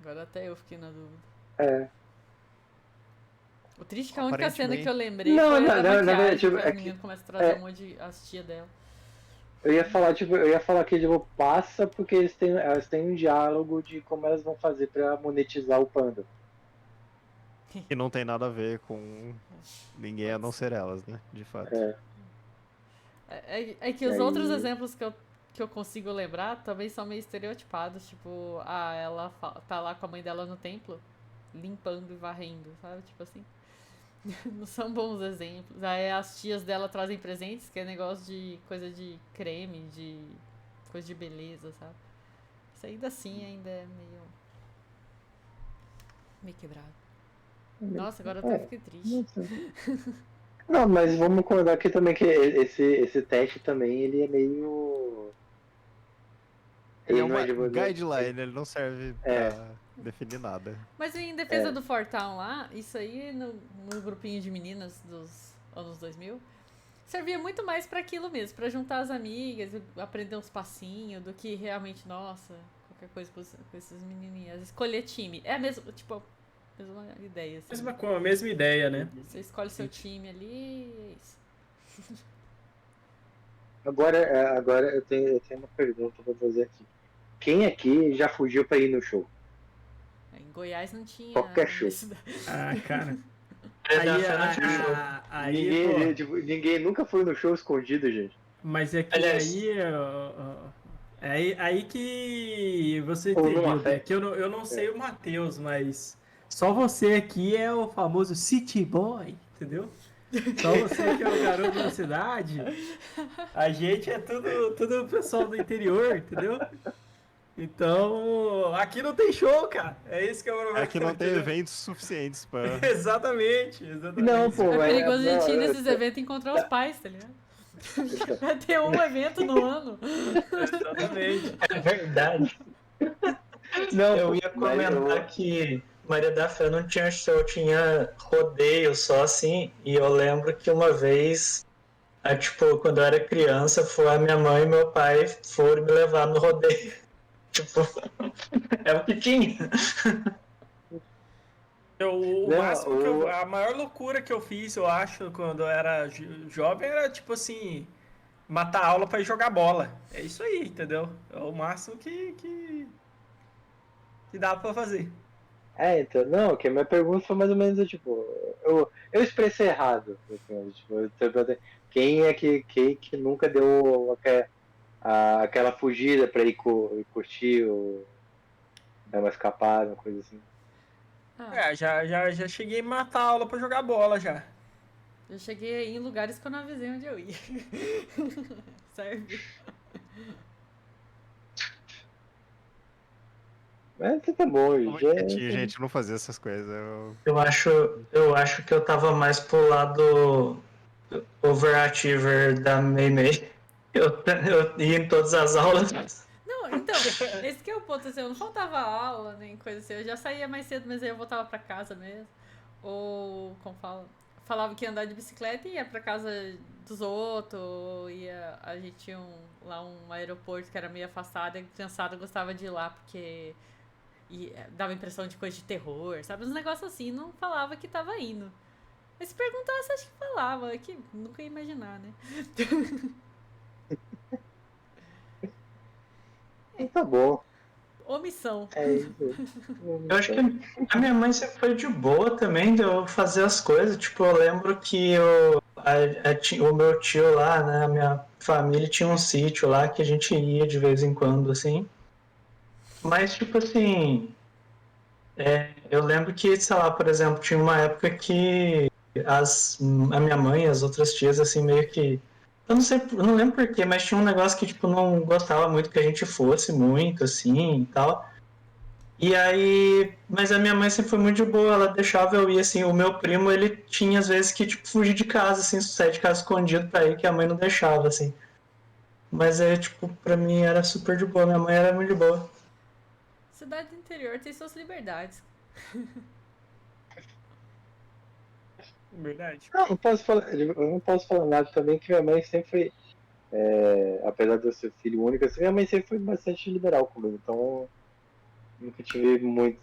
Agora até eu fiquei na dúvida. É. O triste é que a única cena que eu lembrei Não, foi não, a da não, na maquiagem, verdade, que é as que- meninas começam a trazer é. um monte de as tia dela. Eu ia falar que passa porque elas têm um diálogo de como elas vão fazer pra monetizar o panda. Que não tem nada a ver com ninguém a não ser elas, né? De fato. É. É que os Aí- outros exemplos que eu consigo lembrar também são meio estereotipados. Tipo, ela tá lá com a mãe dela no templo, limpando e varrendo, sabe? Tipo assim. Não são bons exemplos. Aí as tias dela trazem presentes, que é negócio de coisa de creme, de coisa de beleza, sabe? Isso ainda assim ainda é meio quebrado. Nossa, agora eu até fiquei triste. Não, mas vamos concordar aqui também que esse teste também, ele é meio... Ele é não uma de- guideline, ele não serve É. pra definir nada. Mas em defesa do Fortown lá, isso aí no grupinho de meninas dos anos 2000, servia muito mais pra aquilo mesmo, pra juntar as amigas, aprender uns passinhos, do que realmente, nossa, qualquer coisa com esses menininhas. Escolher time. É a mesma, tipo, a mesma ideia. Assim. A mesma ideia, né? Você escolhe seu time ali e é isso. Agora eu tenho uma pergunta pra fazer aqui. Quem aqui já fugiu pra ir no show? Em Goiás não tinha. Qualquer show. universidade. Ah, cara. Da Fena tinha show. Aí, pô, Ninguém nunca foi no show escondido, gente. mas é que Aliás- aí que você Ou numa entendeu, né? festa. Que eu não sei o Matheus, mas só você aqui é o famoso City Boy, entendeu? Só você que é o garoto da cidade. A gente é tudo pessoal do interior, entendeu? Então, aqui não tem show, cara. É isso que é o problema. É que não tem entendeu? eventos suficientes pra. Exatamente. Não, pô, É mas- perigoso a gente ir não, nesses eventos e encontrar os pais, tá ligado? Vai ter um evento no ano. Exatamente. É verdade. Não, Eu ia mas comentar que Maria da Fé não tinha show, tinha rodeio só assim. E eu lembro que uma vez, tipo, quando eu era criança, foi a minha mãe e meu pai foram me levar no rodeio. Tipo, é o que tinha. A maior loucura que eu fiz, eu acho, quando eu era jovem, era tipo assim, matar a aula pra ir jogar bola. É isso aí, entendeu? É o máximo que dá pra fazer. então, não, que a minha pergunta foi mais ou menos, tipo, eu expressei errado. Assim, tipo, quem é que nunca deu aquela fugida pra ir curtir ou dar uma escapada, uma coisa assim. Ah, Já cheguei a matar a aula pra jogar bola já. eu cheguei em lugares que eu não avisei onde eu ia. Serve. Mas tá bom, já... Gente, não fazia essas coisas. Eu acho que eu tava mais pro lado overachiever da Meimei. Eu ia em todas as aulas. Não, então, esse que é o ponto, assim, eu não faltava aula, nem coisa assim, eu já saía mais cedo, mas aí eu voltava pra casa mesmo. Ou, como falava que ia andar de bicicleta e ia pra casa dos outros, ou a gente tinha lá um aeroporto que era meio afastado e a criançada gostava de ir lá porque dava impressão de coisa de terror, sabe? Uns negócios assim, não falava que tava indo. Mas se perguntasse, acho que falava, é que nunca ia imaginar, né? Tá bom. Omissão. É isso. Eu acho que a minha mãe sempre foi de boa também de eu fazer as coisas. Tipo, eu lembro que o meu tio lá, né, a minha família tinha um sítio lá que a gente ia de vez em quando, assim. Mas, tipo assim, Eu lembro que, sei lá, por exemplo, tinha uma época que a minha mãe e as outras tias, assim, meio que. Eu não sei, eu não lembro porquê, mas tinha um negócio que, tipo, não gostava muito que a gente fosse muito, assim, e tal. E aí, mas a minha mãe sempre foi muito de boa, ela deixava eu ir, assim, o meu primo, ele tinha às vezes que, tipo, fugir de casa, assim, sair de casa escondido pra ir, que a mãe não deixava, assim. Mas aí, tipo, pra mim era super de boa, minha mãe era muito de boa. Cidade do interior tem suas liberdades. Verdade. Eu não posso falar nada também, que minha mãe sempre foi, apesar de eu ser filho único, assim, minha mãe sempre foi bastante liberal comigo, então nunca tive muito.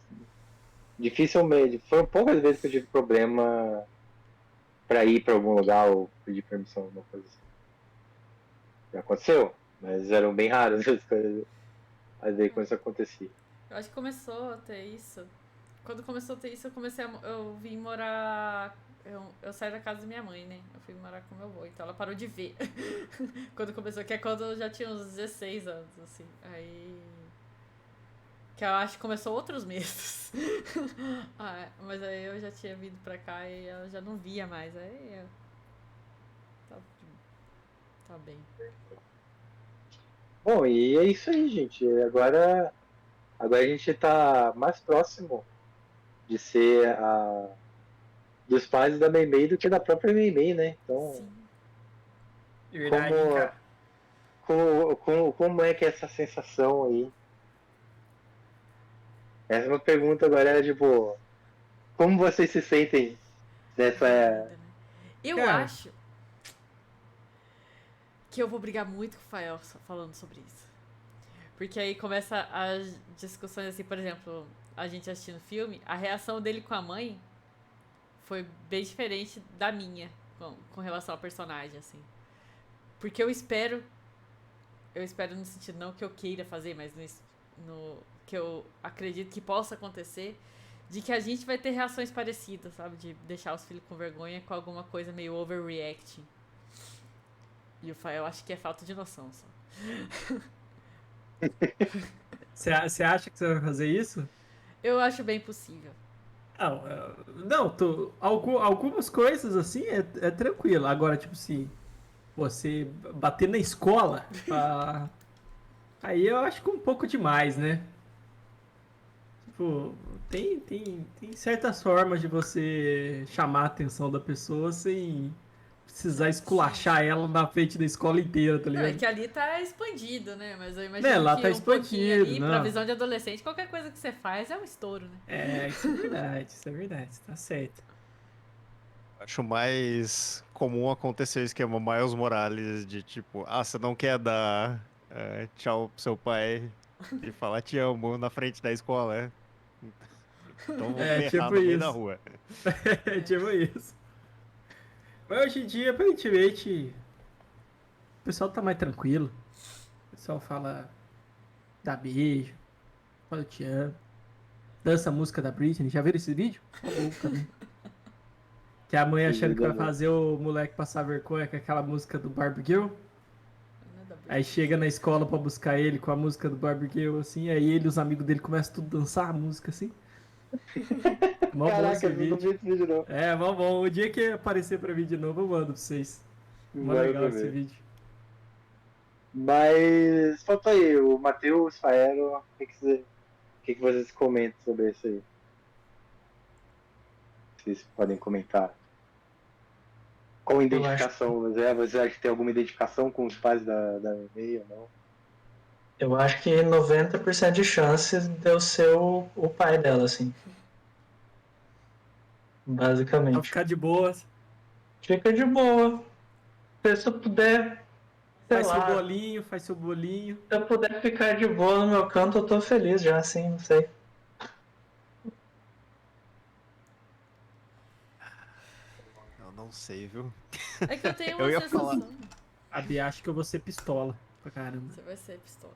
Dificilmente, foram poucas vezes que eu tive problema pra ir pra algum lugar ou pedir permissão, alguma coisa assim. Já aconteceu, mas eram bem raras as coisas. Às vezes quando isso acontecia. Eu acho que começou a ter isso. Quando começou a ter isso, eu vim morar. Eu saí da casa da minha mãe, né? Eu fui morar com meu avô, então ela parou de ver. Quando começou, que é quando eu já tinha uns 16 anos, assim. Aí. Que eu acho que começou outros meses. Mas aí eu já tinha vindo pra cá e ela já não via mais. Aí eu. Tá, tá bem. Bom, e é isso aí, gente. Agora a gente tá mais próximo de ser dos pais da Meimei do que da própria Meimei, né? Então, Sim. Verdade, hein, cara. como é que é essa sensação aí? Essa é uma pergunta agora, era tipo, como vocês se sentem nessa. Ainda, né? Eu Cara. acho que eu vou brigar muito com o Fael falando sobre isso. Porque aí começa as discussões assim, por exemplo, a gente assistindo o filme, a reação dele com a mãe foi bem diferente da minha com relação ao personagem, assim. Porque eu espero no sentido não que eu queira fazer, mas no que eu acredito que possa acontecer, de que a gente vai ter reações parecidas, sabe? De deixar os filhos com vergonha com alguma coisa meio overreacting. E o Fael acho que é falta de noção só. Você acha que você vai fazer isso? Eu acho bem possível. Não, não, algumas coisas assim é tranquilo. Agora, tipo assim, você bater na escola, aí eu acho que um pouco demais, né? Tipo, tem certas formas de você chamar a atenção da pessoa sem precisar esculachar ela na frente da escola inteira, tá Não, é ligado? que ali tá expandido, né? Mas eu Né, imagino lá que tá um pouquinho expandido, ali, pra não. visão de adolescente, qualquer coisa que você faz é um estouro, né? Isso é verdade, tá certo. Acho mais comum acontecer o esquema Miles Morales de tipo, você não quer dar tchau pro seu pai e falar te amo na frente da escola, é? Então eu vou É, berrar tipo no meio da isso. rua. É tipo isso. Mas hoje em dia, aparentemente, o pessoal tá mais tranquilo. O pessoal fala, dá beijo, fala eu te amo. Dança a música da Britney. Já viram esse vídeo? Ó, louco também. Que é a mãe achando que vai fazer o moleque passar vergonha com aquela música do Barbie Girl. Nada a ver. Aí chega na escola pra buscar ele com a música do Barbie Girl, assim. Aí ele e os amigos dele começam tudo a dançar a música, assim. Mó bom esse Caraca, eu nunca vídeo. vi esse vídeo não. É, mó bom. O dia que aparecer pra mim de novo, eu mando pra vocês. Mó Vai legal pra esse ver. vídeo. Mas falta aí, o Matheus, Faero, o que vocês comentam sobre isso aí? Vocês podem comentar. Qual identificação? Você acha que tem alguma identificação com os pais da Meimei ou não? Eu acho que 90% de chance de eu ser o pai dela, assim. Pra Basicamente. ficar de boas. Fica de boa. Se eu puder, sei Faz seu lá, bolinho, faz seu bolinho. se eu puder ficar de boa no meu canto, eu tô feliz já, assim, não sei. Eu não sei, viu? É que eu tenho Eu uma ia sensação. falar. A Bia acha que eu vou ser pistola pra caramba. Você vai ser pistola.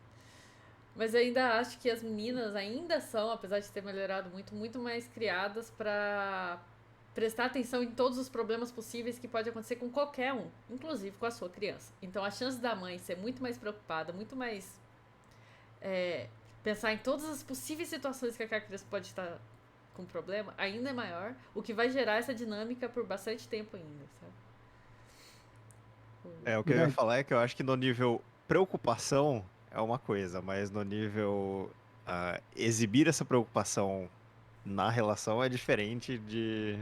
Mas eu ainda acho que as meninas ainda são, apesar de ter melhorado muito, muito mais criadas pra prestar atenção em todos os problemas possíveis que pode acontecer com qualquer um, inclusive com a sua criança. Então a chance da mãe ser muito mais preocupada, muito mais pensar em todas as possíveis situações que aquela criança pode estar com problema ainda é maior, o que vai gerar essa dinâmica por bastante tempo ainda, sabe? O que eu ia falar é que eu acho que no nível preocupação é uma coisa, mas no nível exibir essa preocupação na relação é diferente de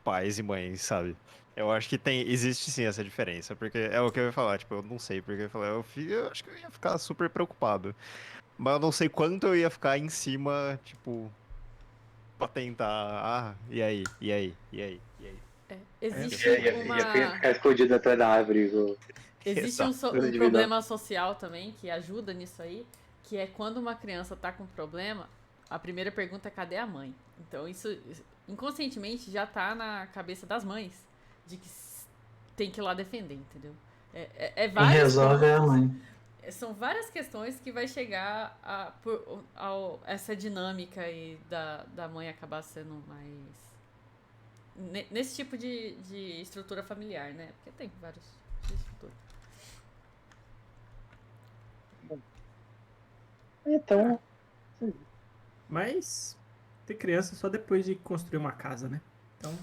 pais e mães, sabe? Eu acho que existe sim essa diferença, porque é o que eu ia falar, tipo, eu não sei, porque eu acho que eu ia ficar super preocupado, mas eu não sei quanto eu ia ficar em cima, tipo, pra tentar, e aí, e aí, e aí, e aí. Existe Ia ficar escondido atrás da árvore. Existe um problema social também que ajuda nisso aí, que é quando uma criança tá com problema, a primeira pergunta é cadê a mãe? Então isso inconscientemente já tá na cabeça das mães, de que tem que ir lá defender, entendeu? Quem resolve é a mãe. São várias questões que vai chegar a essa dinâmica aí da mãe acabar sendo mais... Nesse tipo de estrutura familiar, né? Porque tem vários tipos de estrutura. Então, Mas ter criança só depois de construir uma casa, né? Então.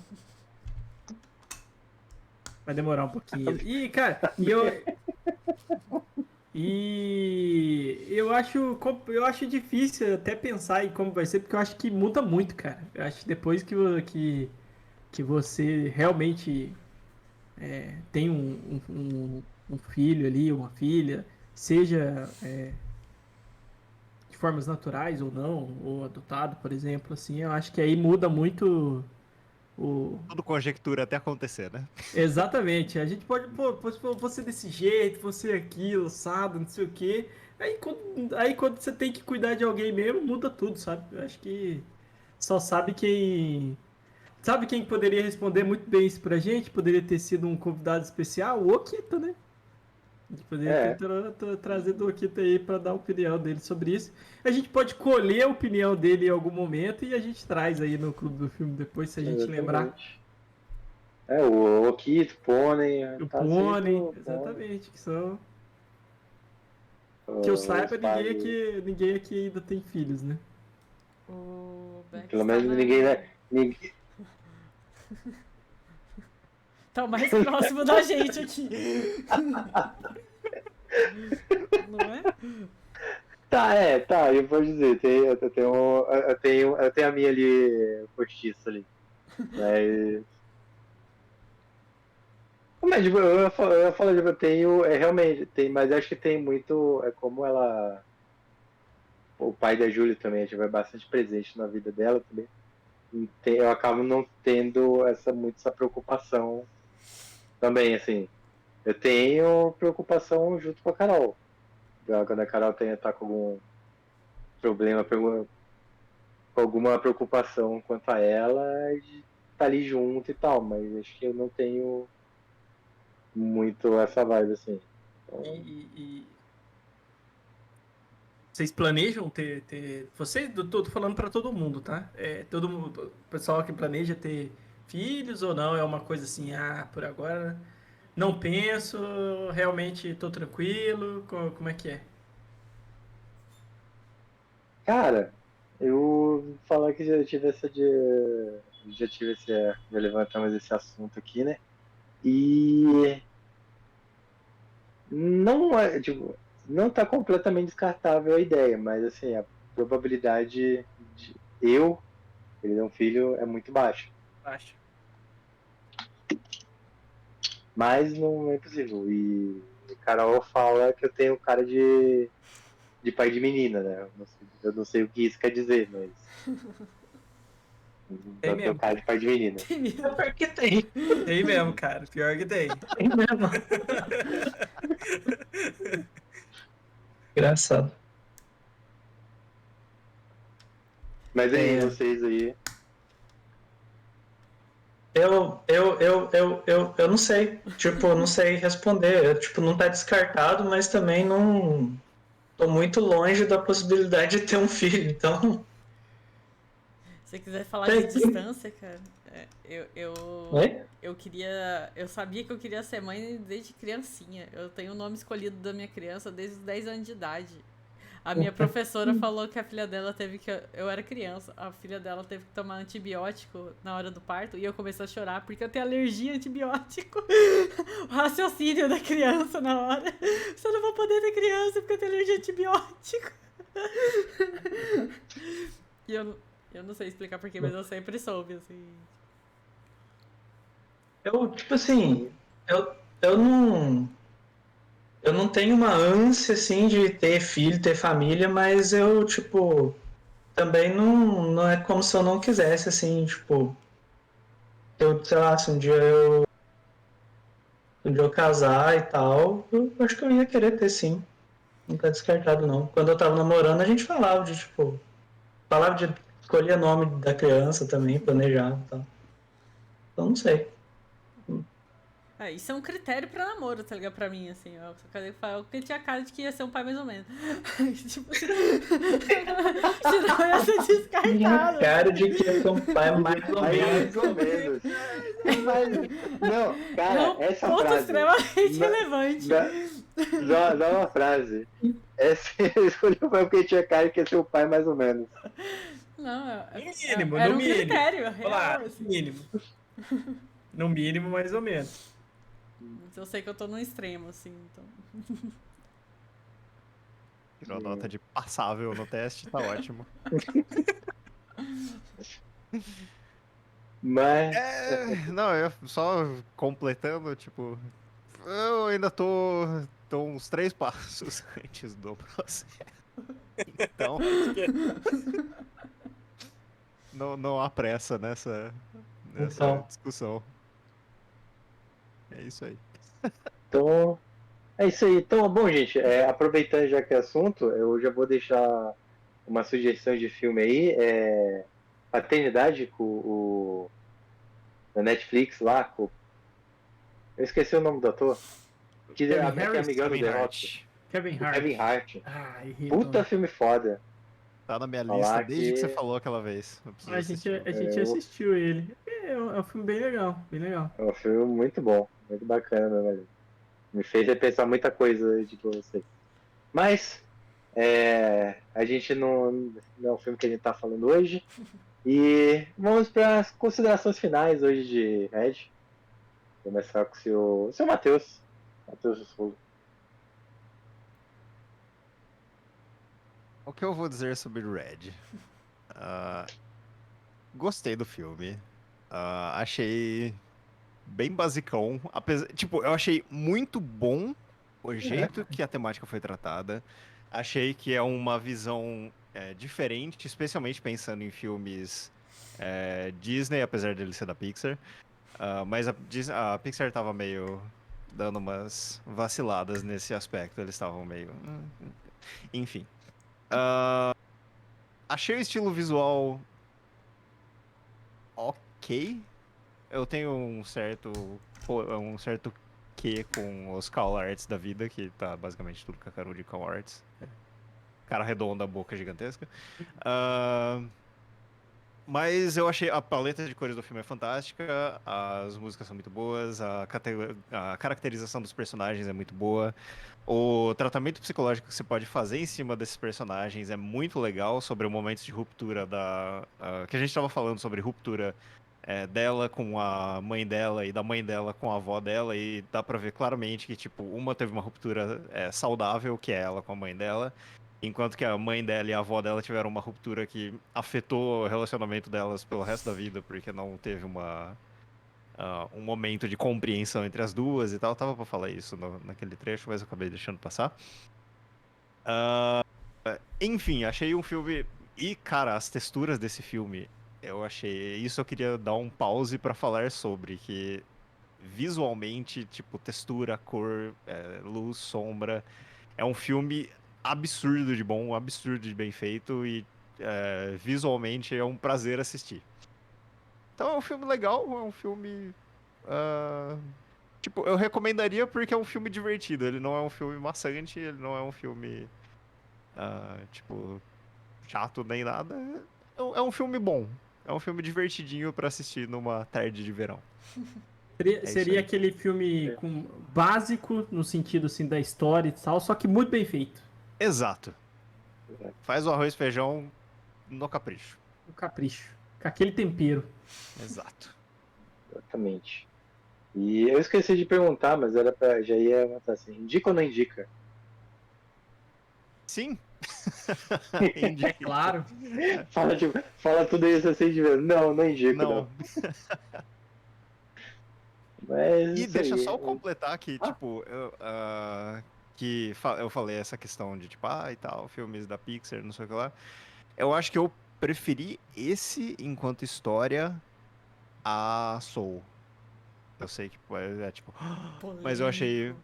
Vai demorar um pouquinho. E, cara, eu acho difícil até pensar em como vai ser, porque eu acho que muda muito, cara. Eu acho que depois que você realmente tem um filho ali, uma filha, seja de formas naturais ou não, ou adotado, por exemplo, assim, eu acho que aí muda muito Tudo conjectura até acontecer, né? Exatamente. A gente pode, pô, você desse jeito, você aquilo, sabe, não sei o quê. Aí quando você tem que cuidar de alguém mesmo, muda tudo, sabe? Eu acho que só sabe quem. Sabe quem poderia responder muito bem isso pra gente? Poderia ter sido um convidado especial? O Okita, né? A gente poderia ter trazido o Okita aí pra dar a opinião dele sobre isso. A gente pode colher a opinião dele em algum momento e a gente traz aí no Clube do Filme depois, se a gente lembrar. O Okito, o Pônei. O Tá Pônei, sempre exatamente, que são... Que eu saiba, ninguém aqui ainda tem filhos, né? O Beck Pelo menos ninguém. Tá o mais próximo da gente aqui. Não é? Tá, eu vou dizer, eu tenho a minha ali postiça ali. Mas tipo, eu falo, tipo, eu tenho, realmente, tem, mas acho que tem muito, como ela, o pai da Júlia também, tipo, é bastante presente na vida dela também. Eu acabo não tendo essa preocupação também, assim. Eu tenho preocupação junto com a Carol. Quando a Carol tá com algum problema, com alguma preocupação quanto a ela, a gente tá ali junto e tal, mas acho que eu não tenho muito essa vibe, assim. Então, vocês planejam ter... Vocês, tô falando pra todo mundo, tá? Todo mundo, o pessoal que planeja ter filhos ou não, é uma coisa assim, por agora não penso, realmente tô tranquilo, como é que é? cara, eu vou falar que já levantamos esse assunto aqui, né? E não é, tipo, não tá completamente descartável a ideia, mas assim, a probabilidade de eu perder um filho é muito baixa. Acho. Mas não é impossível. E Carol fala que eu tenho cara de pai de menina, né? Eu não sei o que isso quer dizer, mas. Eu tenho cara de pai de menina. Pior que tem. Tem mesmo, cara. Pior que tem. Tem mesmo. Engraçado. Mas aí, vocês aí. Eu não sei. Tipo, não sei responder. Tipo, não tá descartado, mas também não. Tô muito longe da possibilidade de ter um filho, então. Se você quiser falar de distância, cara, eu queria. Eu sabia que eu queria ser mãe desde criancinha. Eu tenho o nome escolhido da minha criança desde os 10 anos de idade. A minha professora falou que a filha dela teve que. Eu era criança, a filha dela teve que tomar antibiótico na hora do parto e eu comecei a chorar porque eu tenho alergia a antibiótico. O raciocínio da criança na hora. Você não vou poder ter criança porque eu tenho alergia a antibiótico. E eu não sei explicar porquê, mas eu sempre soube, assim. Eu, tipo assim, eu não tenho uma ânsia, assim, de ter filho, ter família, mas eu, tipo, também não é como se eu não quisesse, assim, tipo, sei lá, se um dia eu casar e tal, eu acho que eu ia querer ter, sim. Não tá descartado, não. Quando eu tava namorando, a gente falava de, tipo, falava de escolher o nome da criança também, planejar e tal. Então, não sei. Isso é um critério pra namoro, tá ligado? Pra mim, assim. Eu tinha cara de que ia ser um pai mais ou menos. Tipo, senão ia ser descartado. Cara de que ia ser um pai mais ou menos. Mais ou menos. Mas, não, cara, É um essa ponto frase... extremamente relevante. Dá uma frase. Essa escolheu porque tinha cara que ia ser o pai mais ou menos. Não, mínimo, era no um mínimo. critério Olha lá, real, assim. mínimo. No mínimo, mais ou menos. Mas eu sei que eu tô no extremo, assim, então... Tirou nota de passável no teste, tá ótimo. Mas... Não, eu só completando, tipo, eu ainda tô uns 3 passos antes do processo. Então, não há pressa nessa Então. discussão. É isso aí. Então, é isso aí. Então, bom, gente, aproveitando já que é assunto, eu já vou deixar uma sugestão de filme aí. Paternidade na Netflix lá, eu esqueci o nome do ator. Que Kevin é Harris? amigão do Kevin The Rock. Hart. Kevin O Hart. Kevin Hart. Ah, irritou. Puta filme foda. Tá na minha Falar lista desde que que- você falou aquela vez. Eu preciso A gente assistir. assistiu ele. É um filme bem legal, bem legal. É um filme muito bom, muito bacana, velho. Me fez repensar muita coisa de você. Mas, a gente não é o filme que a gente tá falando hoje. E vamos para as considerações finais hoje de Red. Vou começar com o seu Matheus. Matheus Souza. O que eu vou dizer sobre Red? Gostei do filme. Achei bem basicão. Tipo, eu achei muito bom o jeito que a temática foi tratada. Achei que é uma visão diferente, especialmente pensando em filmes Disney, apesar dele ser da Pixar. Mas a Pixar tava meio dando umas vaciladas nesse aspecto. Eles estavam meio... Enfim. Achei o estilo visual ok. Eu tenho um certo quê com os call arts da vida, que tá basicamente tudo cacaru de call arts. Cara redonda, boca gigantesca. Mas eu achei a paleta de cores do filme é fantástica, as músicas são muito boas, a caracterização dos personagens é muito boa, o tratamento psicológico que você pode fazer em cima desses personagens é muito legal, sobre o momento de ruptura que a gente estava falando sobre ruptura dela com a mãe dela e da mãe dela com a avó dela, e dá pra ver claramente que, tipo, uma teve uma ruptura saudável, que é ela com a mãe dela, enquanto que a mãe dela e a avó dela tiveram uma ruptura que afetou o relacionamento delas pelo resto da vida, porque não teve um momento de compreensão entre as duas e tal. Tava pra falar isso naquele trecho, mas eu acabei deixando passar. Enfim, achei um filme... E, cara, as texturas desse filme, eu achei... Isso eu queria dar um pause pra falar sobre, que visualmente, tipo, textura, cor, luz, sombra, é um filme absurdo de bom, absurdo de bem feito e visualmente é um prazer assistir. Então é um filme legal, é um filme... tipo, eu recomendaria porque é um filme divertido, ele não é um filme maçante, ele não é um filme, tipo, chato nem nada. É um filme bom, é um filme divertidinho pra assistir numa tarde de verão. Seria aquele filme básico, no sentido assim, da história e tal, só que muito bem feito. Exato. Faz o arroz e feijão no capricho. O capricho. Com aquele tempero. Exato. Exatamente. E eu esqueci de perguntar, mas era pra. Já ia matar assim. Indica ou não indica? Sim. É claro. Fala tudo isso assim de vez. Não indico, não. Não. Mas E isso deixa aí. só eu completar que, Ah. tipo, eu falei essa questão de, tipo, e tal, filmes da Pixar, não sei o que lá. Eu acho que eu preferi esse, enquanto história, a Soul. Eu sei que tipo... Mas eu achei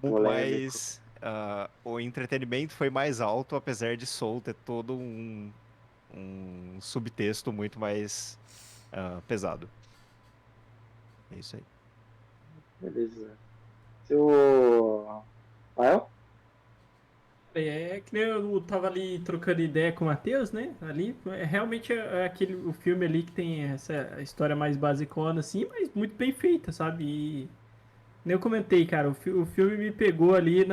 Polêmico. mais... o entretenimento foi mais alto, apesar de Soul ter todo um subtexto muito mais pesado. É isso aí. Beleza. Seu. Rael? É que nem eu tava ali trocando ideia com o Matheus, né? Ali, realmente é o filme ali que tem essa história mais basicona, assim, mas muito bem feita, sabe? E nem eu comentei, cara, o filme me pegou ali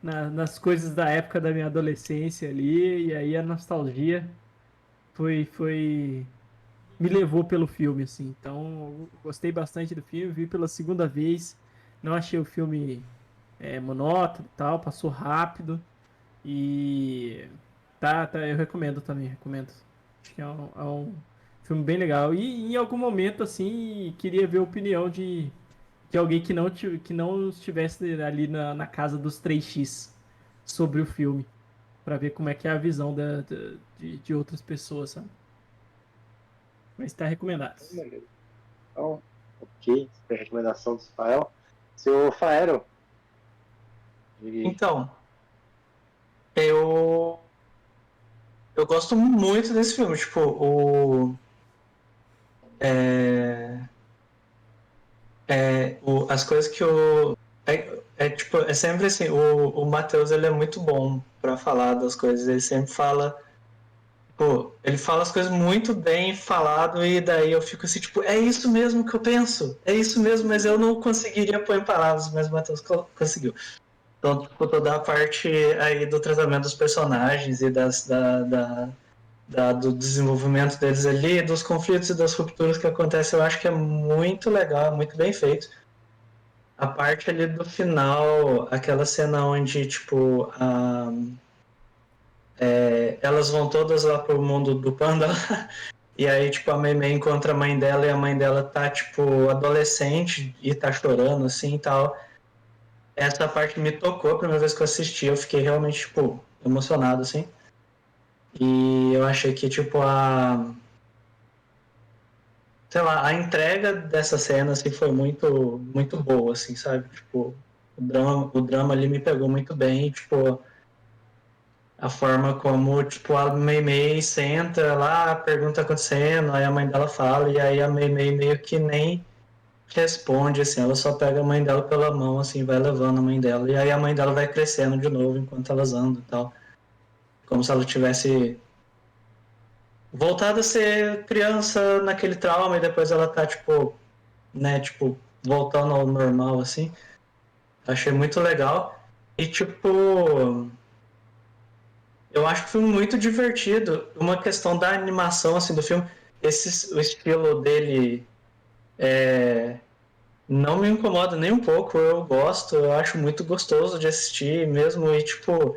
nas coisas da época da minha adolescência ali, e aí a nostalgia foi me levou pelo filme, assim. Então, eu gostei bastante do filme, vi pela segunda vez, não achei o filme monótono e tal, passou rápido. E eu recomendo também, recomendo. Acho que é um filme bem legal. E em algum momento, assim, queria ver a opinião de alguém que não estivesse ali na casa dos 3x sobre o filme. Pra ver como é que é a visão de outras pessoas, sabe? Mas tá recomendado. Beleza. Então, ok. Essa é a recomendação do Fael. Seu Faero. Então, eu gosto muito desse filme. Tipo, as coisas que o. Tipo, é sempre assim, o Matheus ele é muito bom pra falar das coisas. Ele sempre fala. Pô, ele fala as coisas muito bem falado e daí eu fico assim, tipo, é isso mesmo que eu penso, é isso mesmo, mas eu não conseguiria pôr em palavras, mas o Matheus conseguiu. Então, tipo, toda a parte aí do tratamento dos personagens e do desenvolvimento deles ali, dos conflitos e das rupturas que acontecem, eu acho que é muito legal, muito bem feito. A parte ali do final, aquela cena onde, tipo, elas vão todas lá pro mundo do panda e aí, tipo, a Mei encontra a mãe dela e a mãe dela tá, tipo, adolescente e tá chorando, assim, e tal. Essa parte me tocou a primeira vez que eu assisti, eu fiquei realmente, tipo, emocionado, assim. E eu achei que, tipo, sei lá, a entrega dessa cena, assim, foi muito, muito boa, assim, sabe? Tipo, o drama ali me pegou muito bem, tipo, a forma como, tipo, a Mei senta lá, pergunta o que tá acontecendo, aí a mãe dela fala, e aí a Mei meio que nem responde, assim, ela só pega a mãe dela pela mão, assim, vai levando a mãe dela, e aí a mãe dela vai crescendo de novo enquanto elas andam e tal, como se ela tivesse voltado a ser criança naquele trauma, e depois ela tá, tipo, né, tipo, voltando ao normal, assim, achei muito legal, e, tipo, eu acho que foi muito divertido, uma questão da animação, assim, do filme, o estilo dele não me incomoda nem um pouco, eu gosto, eu acho muito gostoso de assistir mesmo, e tipo,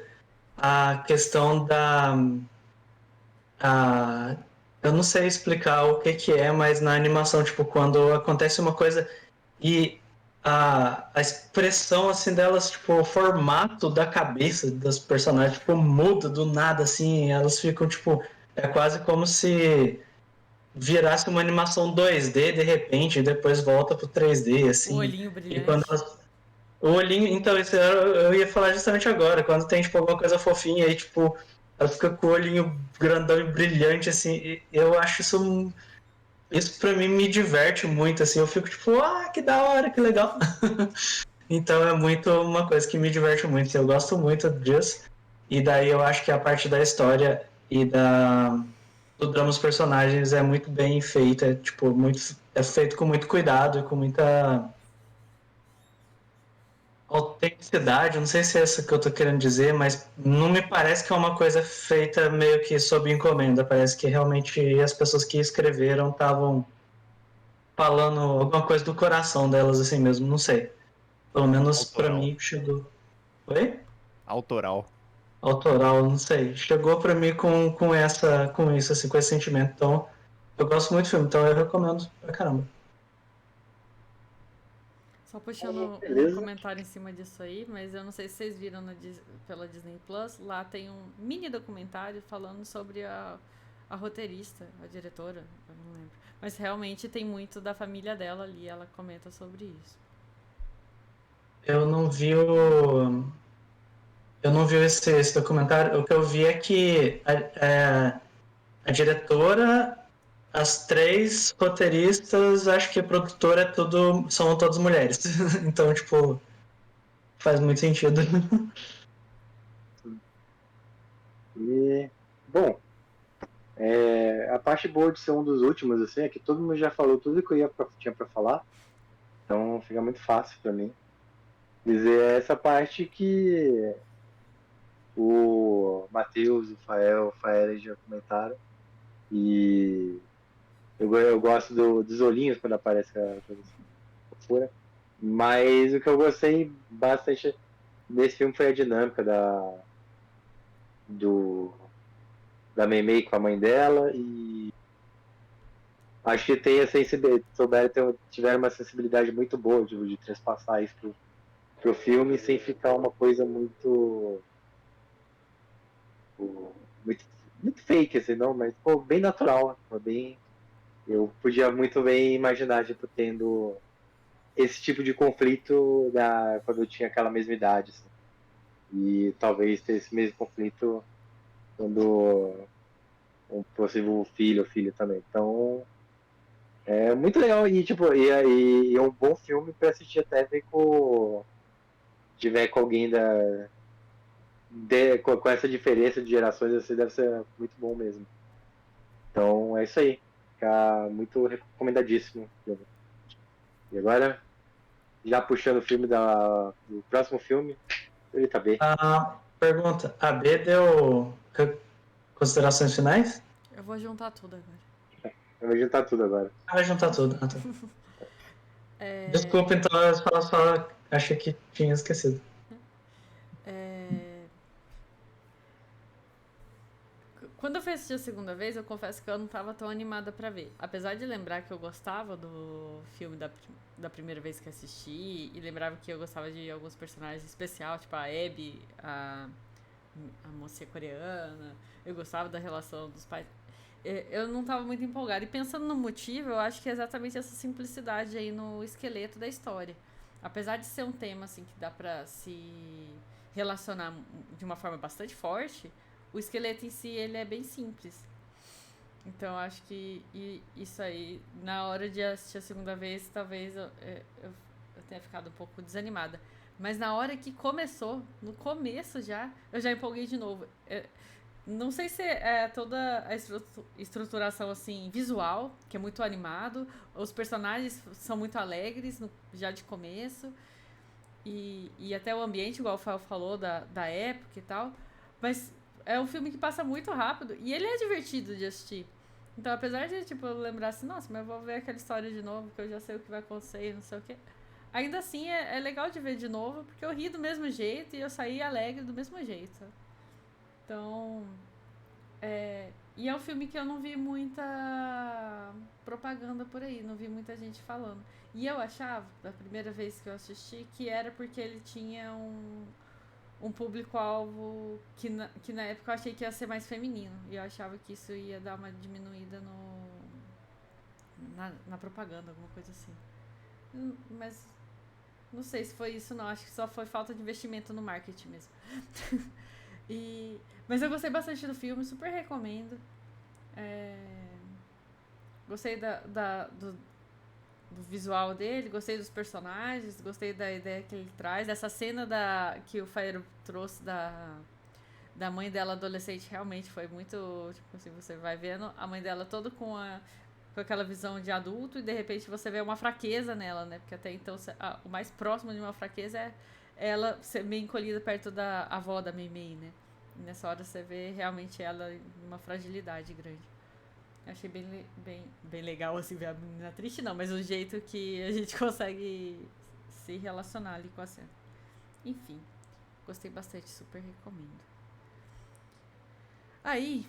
a questão a, eu não sei explicar o que é, mas na animação, tipo, quando acontece uma coisa e a expressão, assim, delas, tipo, o formato da cabeça das personagens, tipo, muda do nada, assim, elas ficam, tipo, é quase como se virasse uma animação 2D de repente e depois volta pro 3D, O assim. olhinho E quando brilhante. elas... O olhinho, então, isso eu ia falar justamente agora, quando tem, tipo, alguma coisa fofinha aí, tipo, ela fica com o olhinho grandão e brilhante, assim, e eu acho isso pra mim me diverte muito, assim, eu fico tipo, que da hora, que legal. Então é muito uma coisa que me diverte muito, eu gosto muito disso, e daí eu acho que a parte da história e do drama dos personagens é muito bem feita, tipo, é feito com muito cuidado e com muita autenticidade, não sei se é essa que eu tô querendo dizer, mas não me parece que é uma coisa feita meio que sob encomenda. Parece que realmente as pessoas que escreveram estavam falando alguma coisa do coração delas assim mesmo, não sei. Pelo menos pra Autoral. mim chegou. Oi? Autoral. Autoral, não sei. Chegou pra mim com isso, assim, com esse sentimento. Então, eu gosto muito do filme, então eu recomendo pra caramba. Só puxando um Beleza. comentário em cima disso aí, mas eu não sei se vocês viram pela Disney Plus, lá tem um mini documentário falando sobre a roteirista, a diretora, eu não lembro. Mas realmente tem muito da família dela ali, ela comenta sobre isso. Eu não vi esse documentário. O que eu vi é que a diretora, as três roteiristas, acho que a produtora são todas mulheres. Então, tipo, faz muito sentido. E, bom, a parte boa de ser um dos últimos, assim, é que todo mundo já falou tudo que tinha pra falar. Então fica muito fácil pra mim dizer essa parte que o Matheus, o Fael já comentaram. E eu gosto dos olhinhos quando aparece a fofura. Mas o que eu gostei bastante desse filme foi a dinâmica do, da Mei com a mãe dela. E acho que tem a sensibilidade, tiveram uma sensibilidade muito boa de transpassar isso pro filme sem ficar uma coisa muito, muito fake, assim, não, mas pô, bem natural, pô, bem. Eu podia muito bem imaginar, tipo, tendo esse tipo de conflito quando eu tinha aquela mesma idade, assim. E talvez ter esse mesmo conflito quando um possível filho ou filha também. Então, é muito legal e, tipo, e é um bom filme pra assistir até ver tiver com alguém com essa diferença de gerações, assim, deve ser muito bom mesmo. Então, é isso aí. Fica muito recomendadíssimo o filme. E agora, já puxando o filme do próximo filme, ele tá bem. Pergunta: a B deu considerações finais? Eu vou juntar tudo agora. Eu vou juntar tudo agora. Vai juntar tudo. Ah, tá. É, Desculpa, então eu só achei que tinha esquecido. é, Quando eu fui assistir a segunda vez, eu confesso que eu não tava tão animada pra ver. Apesar de lembrar que eu gostava do filme da primeira vez que assisti, e lembrava que eu gostava de alguns personagens especiais, tipo a Abby, a mocinha coreana, eu gostava da relação dos pais. Eu não tava muito empolgada. E pensando no motivo, eu acho que é exatamente essa simplicidade aí no esqueleto da história. Apesar de ser um tema assim que dá pra se relacionar de uma forma bastante forte, o esqueleto em si ele é bem simples. Então acho que isso aí, na hora de assistir a segunda vez, talvez eu tenha ficado um pouco desanimada. Mas na hora que começou, no começo já, eu já empolguei de novo. Não sei se é toda a estruturação assim visual, que é muito animado, os personagens são muito alegres já de começo, e até o ambiente, igual o Fael falou, da época e tal. Mas é um filme que passa muito rápido e ele é divertido de assistir. Então, apesar de, tipo, eu lembrar assim, nossa, mas eu vou ver aquela história de novo, que eu já sei o que vai acontecer e não sei o quê. Ainda assim, é legal de ver de novo, porque eu ri do mesmo jeito e eu saí alegre do mesmo jeito. Então, e é um filme que eu não vi muita propaganda por aí, não vi muita gente falando. E eu achava, da primeira vez que eu assisti, que era porque ele tinha um público-alvo que na época eu achei que ia ser mais feminino. E eu achava que isso ia dar uma diminuída na propaganda, alguma coisa assim. Mas não sei se foi isso, não. Acho que só foi falta de investimento no marketing mesmo. Mas eu gostei bastante do filme, super recomendo. Gostei do visual dele, gostei dos personagens, gostei da ideia que ele traz. Essa cena que o Faero trouxe da mãe dela adolescente realmente foi muito. Tipo assim, você vai vendo a mãe dela toda com aquela visão de adulto e de repente você vê uma fraqueza nela, né? Porque até então o mais próximo de uma fraqueza ela meio encolhida perto da avó da Mei, né? E nessa hora você vê realmente ela em uma fragilidade grande. Eu achei bem legal, assim, ver a menina triste, não, mas o jeito que a gente consegue se relacionar ali com a cena. Enfim, gostei bastante, super recomendo. Aí,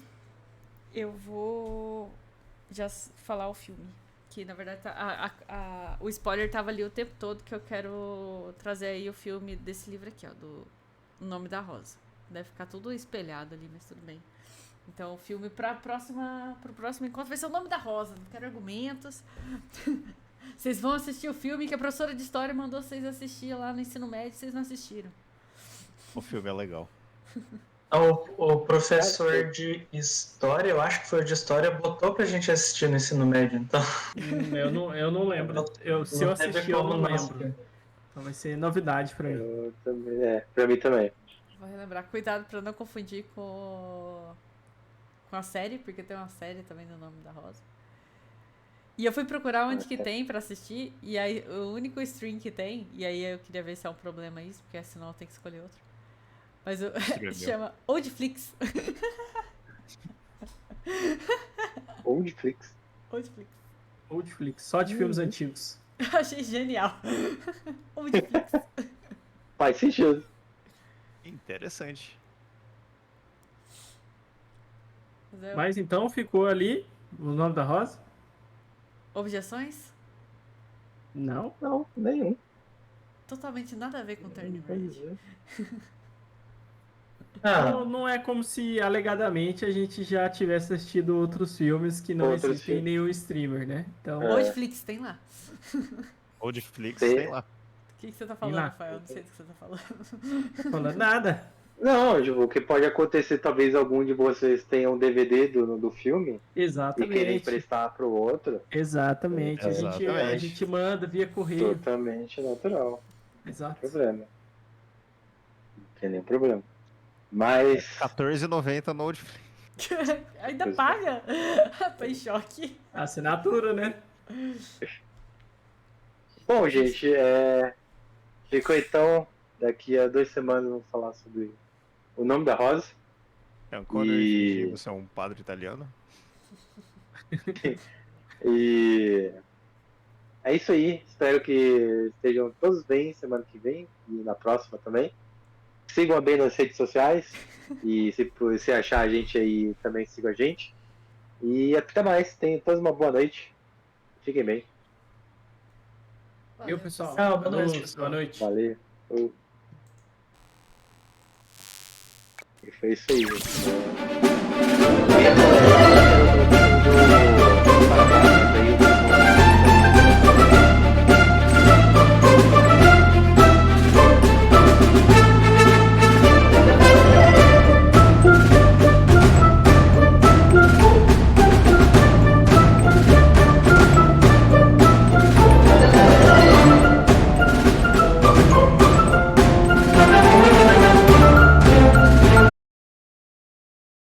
eu vou já falar o filme. Que na verdade o spoiler tava ali o tempo todo, que eu quero trazer aí o filme desse livro aqui, ó, do O Nome da Rosa. Deve ficar tudo espelhado ali, mas tudo bem. Então o filme pro próximo encontro vai ser O Nome da Rosa. Não quero argumentos. Vocês vão assistir o filme que a professora de história mandou vocês assistir lá no ensino médio, vocês não assistiram. O filme é legal. O professor de história, eu acho que foi o de história, botou pra gente assistir no ensino médio, então. Eu não lembro. Se eu Não teve assistir, eu como não não. lembro. Então vai ser novidade pra mim. Eu também, pra mim também. Vou relembrar. Cuidado pra não confundir com a série, porque tem uma série também no Nome da Rosa. E eu fui procurar onde que tem pra assistir, e aí o único stream que tem, e aí eu queria ver se é um problema isso, porque senão eu tenho que escolher outro. Mas chama Oldflix. Oldflix. Oldflix. Oldflix, só de filmes antigos. Eu achei genial. Oldflix. Faz sentido. Interessante. Mas então ficou ali O Nome da Rosa? Objeções? Não. Não, nenhum. Totalmente nada a ver com Turning Red. Não é como se alegadamente a gente já tivesse assistido outros filmes que não Outros existem em filmes. nenhum streamer, né? Então, Oldflix, tem lá. Oldflix, Tem. sei lá. O que você tá falando, lá. Rafael? Eu não sei do que você tá falando. não falando nada. Não, tipo, o que pode acontecer, talvez algum de vocês tenha um DVD do filme e querer Exatamente. emprestar pro outro. Exatamente. A Exatamente. gente manda via correio. Totalmente natural. Não Exato. tem problema. Não tem nenhum problema. Mas, R$14,90 no Oldflix. Ainda Pois é. paga? Tô em choque. Assinatura, né? bom, gente, ficou então. Daqui a 2 semanas vamos falar sobre O Nome da Rosa. É um Connor E- fingindo ser um padre italiano. E é isso aí. Espero que estejam todos bem semana que vem e na próxima também. Sigam bem nas redes sociais. E se você achar a gente aí, também siga a gente. E até mais. Tenham todos uma boa noite. Fiquem bem. E o pessoal? Tchau, boa Falou, noite, pessoal. boa noite. Valeu. E foi isso aí. gente.